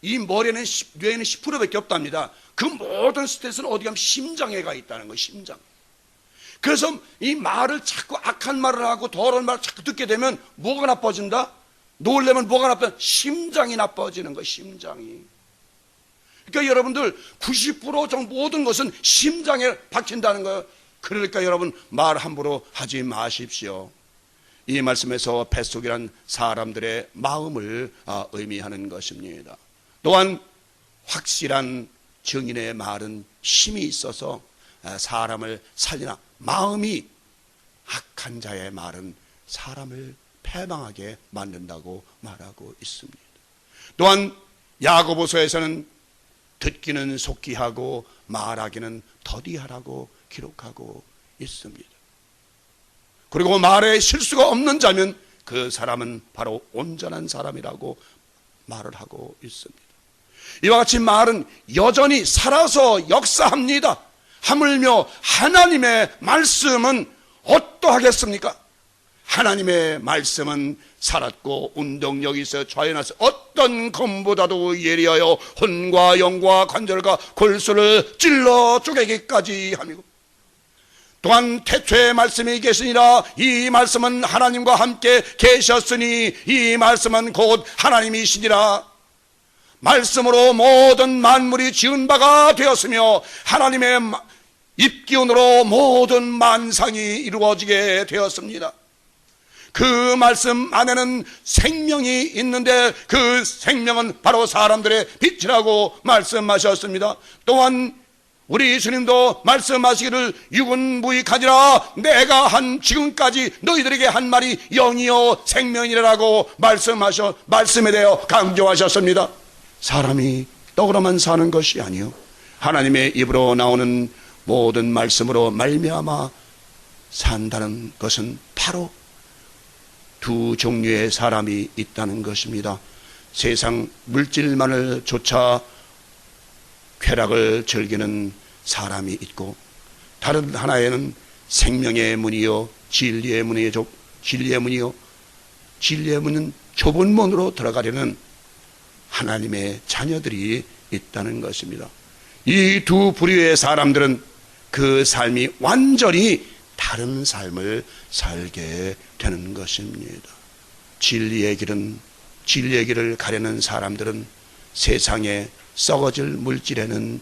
이 머리에는 뇌에는 10%밖에 없답니다. 그 모든 스트레스는 어디 가면 심장에 가 있다는 거예요. 심장. 그래서 이 말을 자꾸 악한 말을 하고 더러운 말을 자꾸 듣게 되면 뭐가 나빠진다? 놀래면 뭐가 나빠져? 심장이 나빠지는 거예요. 심장이. 그러니까 여러분들 90% 정도 모든 것은 심장에 박힌다는 거예요. 그러니까 여러분 말 함부로 하지 마십시오. 이 말씀에서 뱃속이란 사람들의 마음을 의미하는 것입니다. 또한 확실한 증인의 말은 힘이 있어서 사람을 살리나 마음이 악한 자의 말은 사람을 패망하게 만든다고 말하고 있습니다. 또한 야고보서에서는 듣기는 속히 하고 말하기는 더디하라고 기록하고 있습니다. 그리고 말에 실수가 없는 자면 그 사람은 바로 온전한 사람이라고 말을 하고 있습니다. 이와 같이 말은 여전히 살아서 역사합니다. 하물며 하나님의 말씀은 어떠하겠습니까? 하나님의 말씀은 살았고 운동력이 있어 좌연하서 어떤 검보다도 예리하여 혼과 영과 관절과 골수를 찔러 쪼개기까지 하며 또한 태초에 말씀이 계시니라. 이 말씀은 하나님과 함께 계셨으니 이 말씀은 곧 하나님이시니라. 말씀으로 모든 만물이 지은 바가 되었으며 하나님의 입기운으로 모든 만상이 이루어지게 되었습니다. 그 말씀 안에는 생명이 있는데 그 생명은 바로 사람들의 빛이라고 말씀하셨습니다. 또한 우리 예수님도 말씀하시기를 육은 무익하니라 내가 지금까지 너희들에게 한 말이 영이요 생명이라고 말씀에 대해 강조하셨습니다. 사람이 떡으로만 사는 것이 아니요 하나님의 입으로 나오는 모든 말씀으로 말미암아 산다는 것은 바로 두 종류의 사람이 있다는 것입니다. 세상 물질만을 쫓아 쾌락을 즐기는 사람이 있고 다른 하나에는 생명의 문이요 진리의 문이요 진리의 문은 좁은 문으로 들어가려는 하나님의 자녀들이 있다는 것입니다. 이 두 부류의 사람들은 그 삶이 완전히 다른 삶을 살게 되는 것입니다. 진리의 길을 가려는 사람들은 세상에 썩어질 물질에는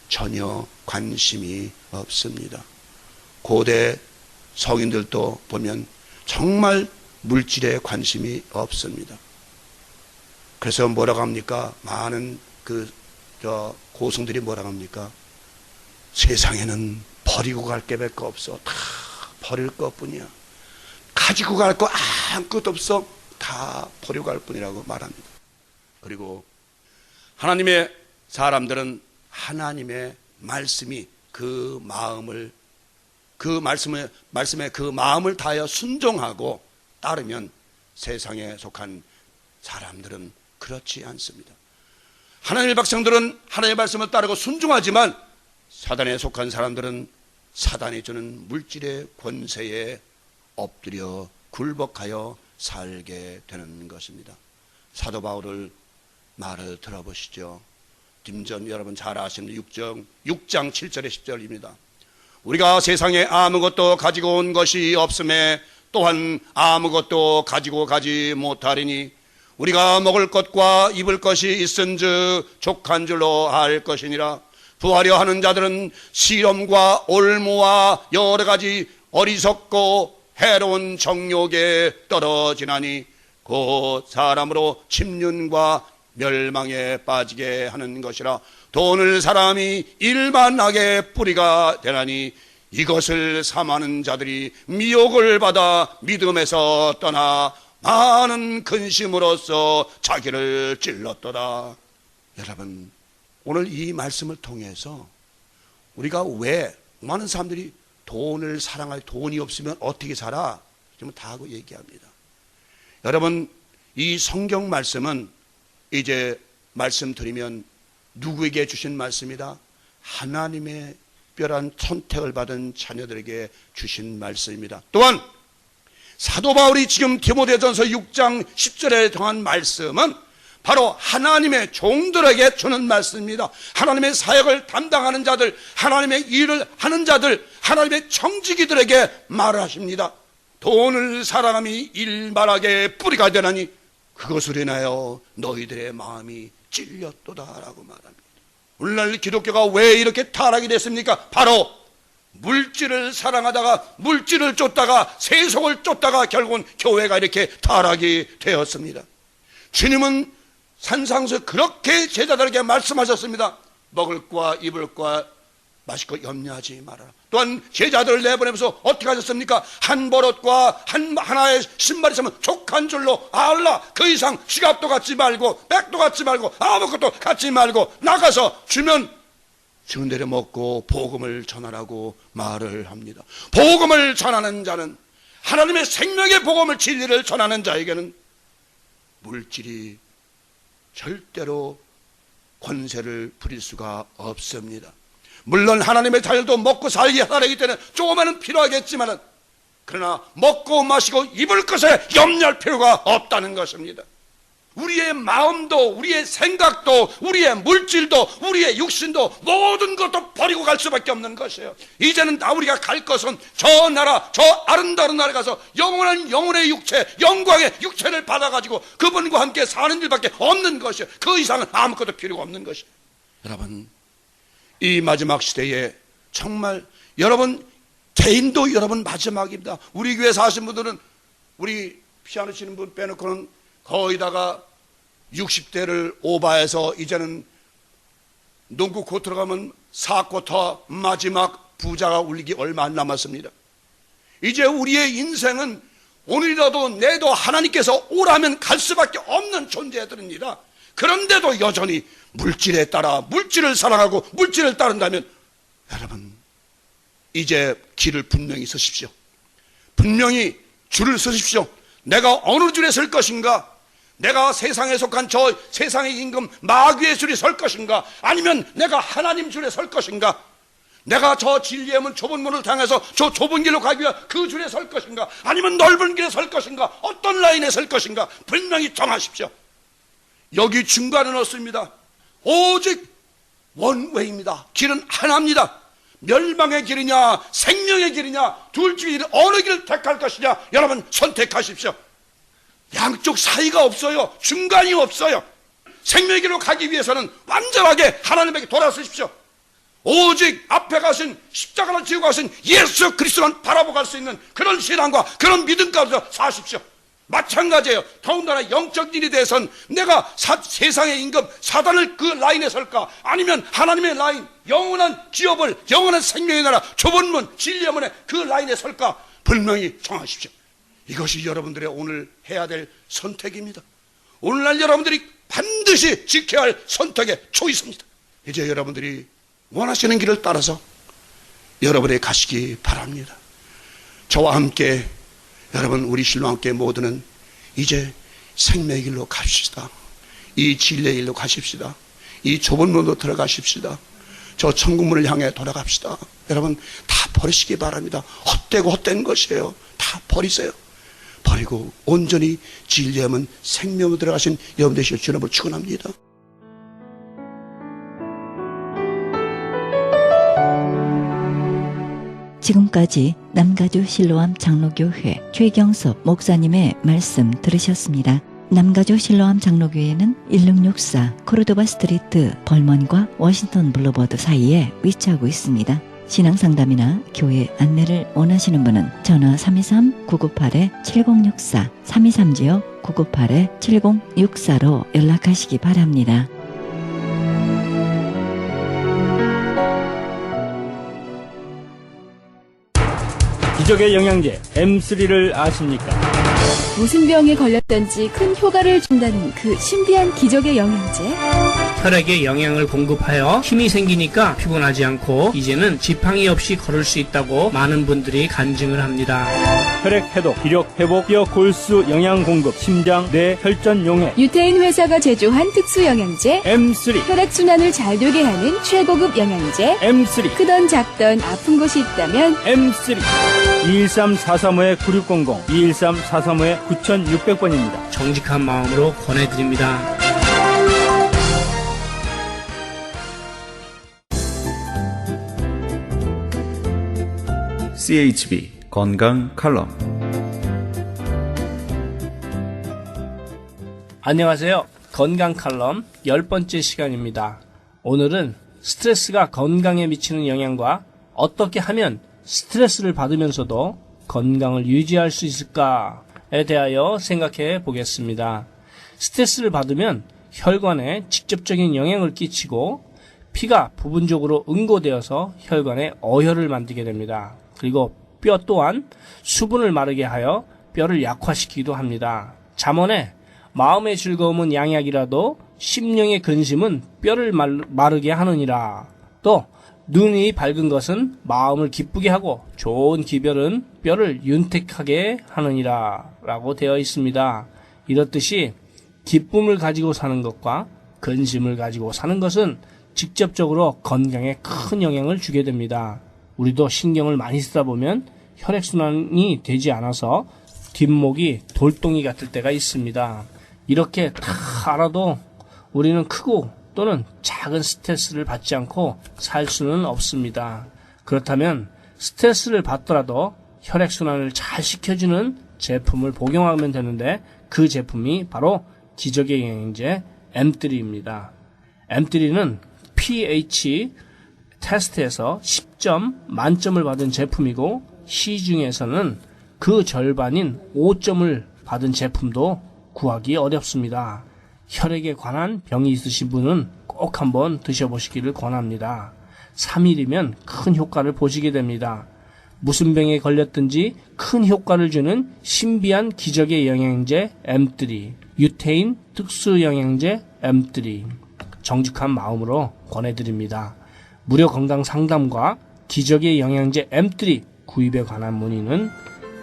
전혀 관심이 없습니다. 고대 성인들도 보면 정말 물질에 관심이 없습니다. 그래서 뭐라고 합니까? 많은 고승들이 뭐라고 합니까? 세상에는 버리고 갈 게 몇 거 없어. 다 버릴 것뿐이야. 가지고 갈 거 아무것도 없어. 다 버리고 갈 뿐이라고 말합니다. 그리고 하나님의 사람들은 하나님의 말씀이 그 말씀에 그 마음을 다하여 순종하고 따르면 세상에 속한 사람들은 그렇지 않습니다. 하나님의 백성들은 하나님의 말씀을 따르고 순종하지만 사단에 속한 사람들은 사단이 주는 물질의 권세에 엎드려 굴복하여 살게 되는 것입니다. 사도 바울을 말을 들어보시죠. dim전 여러분 잘 아시는 6장 7절의 10절입니다. 우리가 세상에 아무것도 가지고 온 것이 없음에 또한 아무것도 가지고 가지 못하리니 우리가 먹을 것과 입을 것이 있은즉 족한 줄로 알 것이니라. 부하려 하는 자들은 시험과 올무와 여러 가지 어리석고 해로운 정욕에 떨어지나니 곧 사람으로 침륜과 멸망에 빠지게 하는 것이라. 돈을 사람이 일만하게 뿌리가 되나니 이것을 삼하는 자들이 미혹을 받아 믿음에서 떠나 많은 근심으로써 자기를 찔렀도다. 여러분, 오늘 이 말씀을 통해서 우리가 왜 많은 사람들이 돈을 사랑할 돈이 없으면 어떻게 살아? 지금 다 하고 얘기합니다. 여러분, 이 성경 말씀은 이제 말씀드리면 누구에게 주신 말씀이다? 하나님의 특별한 선택을 받은 자녀들에게 주신 말씀입니다. 또한 사도 바울이 지금 디모데전서 6장 10절에 정한 말씀은 바로 하나님의 종들에게 주는 말씀입니다. 하나님의 사역을 담당하는 자들, 하나님의 일을 하는 자들, 하나님의 청지기들에게 말을 하십니다. 돈을 사랑함이 일만하게 뿌리가 되나니 그것으로 인하여 너희들의 마음이 찔렸도다라고 말합니다. 오늘날 기독교가 왜 이렇게 타락이 됐습니까? 바로 물질을 사랑하다가 물질을 쫓다가 세속을 쫓다가 결국은 교회가 이렇게 타락이 되었습니다. 주님은 산상에서 그렇게 제자들에게 말씀하셨습니다. 먹을 과 입을 과 마실 것 염려하지 말아라. 또한 제자들을 내보내면서 어떻게 하셨습니까? 한 버릇과 하나의 신발이 있으면 족한 줄로 알라. 그 이상 지갑도 갖지 말고 백도 갖지 말고 아무것도 갖지 말고 나가서 주면 주는 대로 먹고 복음을 전하라고 말을 합니다. 복음을 전하는 자는, 하나님의 생명의 복음을, 진리를 전하는 자에게는 물질이 절대로 권세를 부릴 수가 없습니다. 물론 하나님의 자녀도 먹고 살기 하라기 때문에 조금은 필요하겠지만, 그러나 먹고 마시고 입을 것에 염려할 필요가 없다는 것입니다. 우리의 마음도, 우리의 생각도, 우리의 물질도, 우리의 육신도 모든 것도 버리고 갈 수밖에 없는 것이에요. 이제는 우리가 갈 것은 저 나라, 저 아름다운 나라에 가서 영원한 영혼의 육체, 영광의 육체를 받아가지고 그분과 함께 사는 일밖에 없는 것이에요. 그 이상은 아무것도 필요가 없는 것이에요. 여러분, 이 마지막 시대에 정말 여러분 개인도 여러분 마지막입니다. 우리 교회 사신 분들은, 우리 피아노 치는 분 빼놓고는 거의 다가 60대를 오버해서 이제는 농구 코트로 가면 4쿼터 마지막 부자가 울리기 얼마 안 남았습니다. 이제 우리의 인생은 오늘이라도 내도 하나님께서 오라면 갈 수밖에 없는 존재들입니다. 그런데도 여전히 물질에 따라 물질을 사랑하고 물질을 따른다면, 여러분 이제 길을 분명히 서십시오. 분명히 줄을 서십시오. 내가 어느 줄에 설 것인가? 내가 세상에 속한 저 세상의 임금 마귀의 줄에 설 것인가? 아니면 내가 하나님 줄에 설 것인가? 내가 저 진리의 문 좁은 문을 향해서 저 좁은 길로 가기 위해 그 줄에 설 것인가? 아니면 넓은 길에 설 것인가? 어떤 라인에 설 것인가? 분명히 정하십시오. 여기 중간은 없습니다. 오직 원웨이입니다. 길은 하나입니다. 멸망의 길이냐 생명의 길이냐, 둘 중에 어느 길을 택할 것이냐, 여러분 선택하십시오. 양쪽 사이가 없어요. 중간이 없어요. 생명의 길로 가기 위해서는 완전하게 하나님에게 돌아서십시오. 오직 앞에 가신 십자가를 지고 가신 예수 그리스도만 바라보고 갈 수 있는 그런 신앙과 그런 믿음 가운데 사십시오. 마찬가지예요. 더군다나 영적 일에 대해서는 내가 세상의 임금 사단을 그 라인에 설까, 아니면 하나님의 라인, 영원한 기업을, 영원한 생명의 나라, 좁은 문, 진리의 문에 그 라인에 설까 분명히 정하십시오. 이것이 여러분들의 오늘 해야 될 선택입니다. 오늘날 여러분들이 반드시 지켜야 할 선택의 초이스입니다. 이제 여러분들이 원하시는 길을 따라서 여러분이 가시기 바랍니다. 저와 함께, 여러분 우리 신랑과 함께 모두는 이제 생명의 길로 갑시다. 이 진리의 길로 가십시다. 이 좁은 문으로 들어가십시다. 저 천국문을 향해 돌아갑시다. 여러분 다 버리시기 바랍니다. 헛되고 헛된 것이에요. 다 버리세요. 버리고 온전히 진리의 문 생명으로 들어가신 여러분 되시길 주님으로 축원합니다. 지금까지 남가주 실로암 장로교회 최경섭 목사님의 말씀 들으셨습니다. 남가주 실로암 장로교회는 1664 코르도바 스트리트 벌먼과 워싱턴 블루버드 사이에 위치하고 있습니다. 신앙상담이나 교회 안내를 원하시는 분은 전화 323-998-7064 323지역 998-7064로 연락하시기 바랍니다. 기적의 영양제 M3를 아십니까? 무슨 병에 걸렸던지 큰 효과를 준다는 그 신비한 기적의 영양제. 혈액에 영양을 공급하여 힘이 생기니까 피곤하지 않고 이제는 지팡이 없이 걸을 수 있다고 많은 분들이 간증을 합니다. 혈액 해독, 기력 회복, 뼈 골수 영양 공급, 심장, 뇌, 혈전 용해. 유태인 회사가 제조한 특수 영양제. M3, 혈액순환을 잘 되게 하는 최고급 영양제. M3, 크던 작던 아픈 곳이 있다면 M3. 213-435-9600, 213-435-9600번입니다. 정직한 마음으로 권해드립니다. CHB 건강 칼럼. 안녕하세요. 건강 칼럼 10번째 시간입니다. 오늘은 스트레스가 건강에 미치는 영향과 어떻게 하면 스트레스를 받으면서도 건강을 유지할 수 있을까에 대하여 생각해 보겠습니다. 스트레스를 받으면 혈관에 직접적인 영향을 끼치고 피가 부분적으로 응고되어서 혈관에 어혈을 만들게 됩니다. 그리고 뼈 또한 수분을 마르게 하여 뼈를 약화시키기도 합니다. 잠언에 마음의 즐거움은 양약이라도 심령의 근심은 뼈를 마르게 하느니라. 또 눈이 밝은 것은 마음을 기쁘게 하고 좋은 기별은 뼈를 윤택하게 하느니라 라고 되어 있습니다. 이렇듯이 기쁨을 가지고 사는 것과 근심을 가지고 사는 것은 직접적으로 건강에 큰 영향을 주게 됩니다. 우리도 신경을 많이 쓰다 보면 혈액순환이 되지 않아서 뒷목이 돌덩이 같을 때가 있습니다. 이렇게 다 알아도 우리는 크고 또는 작은 스트레스를 받지 않고 살 수는 없습니다. 그렇다면 스트레스를 받더라도 혈액순환을 잘 시켜주는 제품을 복용하면 되는데 그 제품이 바로 기적의 영양제 M3입니다. M3는 pH 테스트에서 10점 만점을 받은 제품이고 시중에서는 그 절반인 5점을 받은 제품도 구하기 어렵습니다. 혈액에 관한 병이 있으신 분은 꼭 한번 드셔보시기를 권합니다. 3일이면 큰 효과를 보시게 됩니다. 무슨 병에 걸렸든지 큰 효과를 주는 신비한 기적의 영양제 M3, 유태인 특수 영양제 M3, 정직한 마음으로 권해드립니다. 무료 건강 상담과 기적의 영양제 M3 구입에 관한 문의는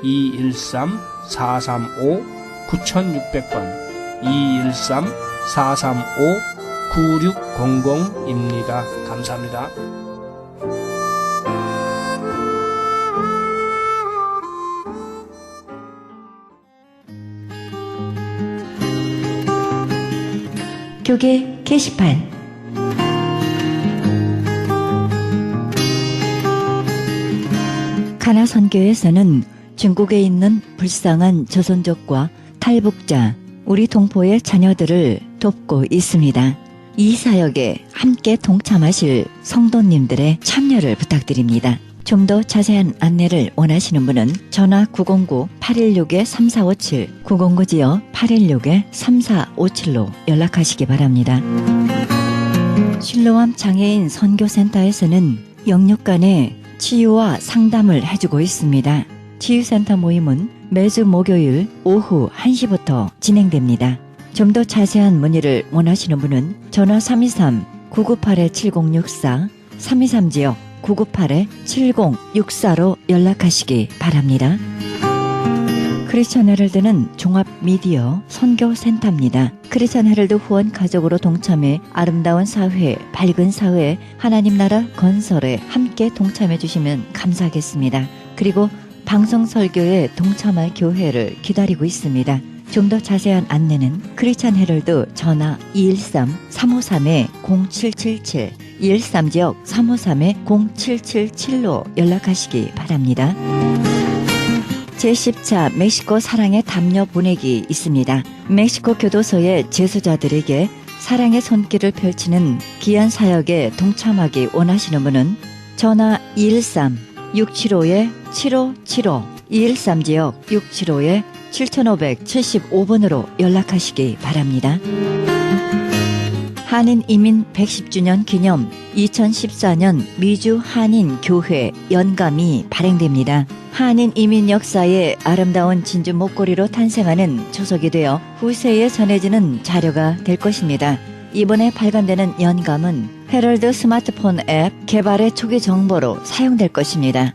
213-435-9600번 213-435-9600입니다. 감사합니다. 교계 게시판. 가나 선교에서는 중국에 있는 불쌍한 조선족과 탈북자, 우리 동포의 자녀들을 돕고 있습니다. 이 사역에 함께 동참하실 성도님들의 참여를 부탁드립니다. 좀 더 자세한 안내를 원하시는 분은 전화 909-816-3457, 909-816-3457로 연락하시기 바랍니다. 실로암 장애인 선교센터에서는 영육 간의 치유와 상담을 해주고 있습니다. 치유센터 모임은 매주 목요일 오후 1시부터 진행됩니다. 좀 더 자세한 문의를 원하시는 분은 전화 323-998-7064, 323지역 998-7064로 연락하시기 바랍니다. 크리스천 헤럴드는 종합 미디어 선교 센터입니다. 크리스천 헤럴드 후원 가족으로 동참해 아름다운 사회, 밝은 사회, 하나님 나라 건설에 함께 동참해 주시면 감사하겠습니다. 그리고 방송 설교에 동참할 교회를 기다리고 있습니다. 좀 더 자세한 안내는 크리스천 헤럴드 전화 213-353-0777, 213지역 353-0777로 연락하시기 바랍니다. 제10차 멕시코 사랑의 담요 보내기 있습니다. 멕시코 교도소의 재소자들에게 사랑의 손길을 펼치는 귀한 사역에 동참하기 원하시는 분은 전화 213-675-7575, 213지역 675-7575번으로 연락하시기 바랍니다. 한인 이민 110주년 기념 2014년 미주 한인 교회 연감이 발행됩니다. 한인 이민 역사의 아름다운 진주 목걸이로 탄생하는 초석이 되어 후세에 전해지는 자료가 될 것입니다. 이번에 발간되는 연감은 헤럴드 스마트폰 앱 개발의 초기 정보로 사용될 것입니다.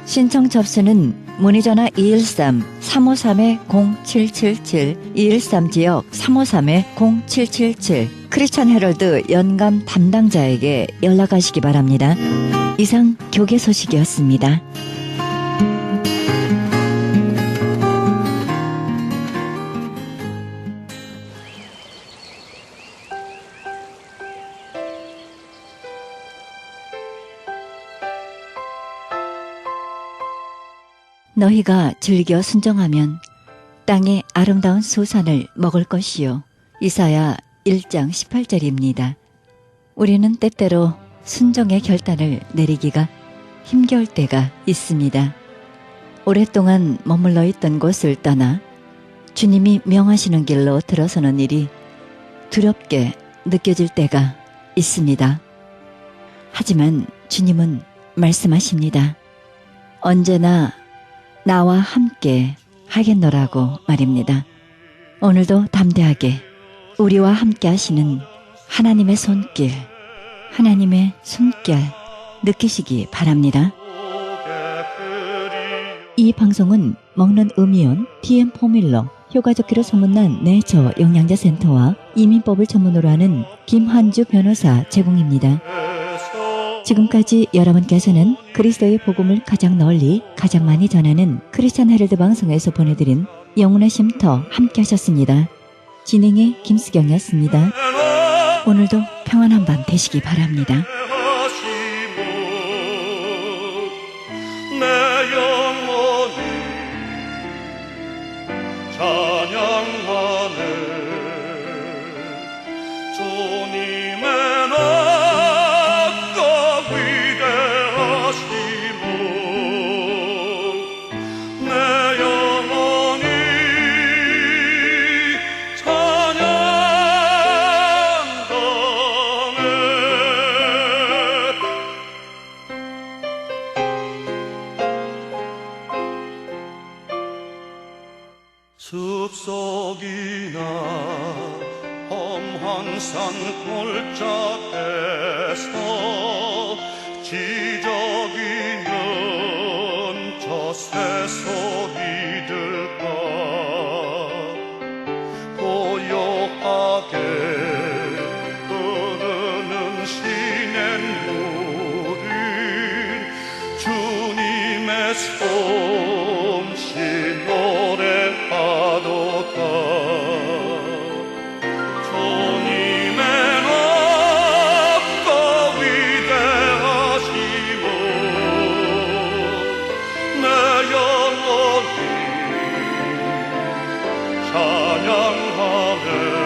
신청 접수는 문의전화 213-353-0777, 213지역 353-0777, 크리스천 헤럴드 연감 담당자에게 연락하시기 바랍니다. 이상 교계 소식이었습니다. 너희가 즐겨 순종하면 땅의 아름다운 수산을 먹을 것이요. 이사야 1장 18절입니다. 우리는 때때로 순종의 결단을 내리기가 힘겨울 때가 있습니다. 오랫동안 머물러 있던 곳을 떠나 주님이 명하시는 길로 들어서는 일이 두렵게 느껴질 때가 있습니다. 하지만 주님은 말씀하십니다. 언제나 나와 함께 하겠노라고 말입니다. 오늘도 담대하게 우리와 함께 하시는 하나님의 손길 느끼시기 바랍니다. 이 방송은 먹는 음이온 TM 포뮬러 효과좋기로 소문난 내처 영양제 센터와 이민법을 전문으로 하는 김한주 변호사 제공입니다. 지금까지 여러분께서는 그리스도의 복음을 가장 널리 가장 많이 전하는 크리스천 헤럴드 방송에서 보내드린 영혼의 쉼터 함께 하셨습니다. 진행의 김수경이었습니다. 오늘도 평안한 밤 되시기 바랍니다. 숲속이나 험한 산 골짜기에서 지저귀는 저 새소리 들까 고요하게 흐르는 시냇물은 주님의 솜씨 노래하도다. 주님의 높고 위대하심을 내 영혼이 찬양하네.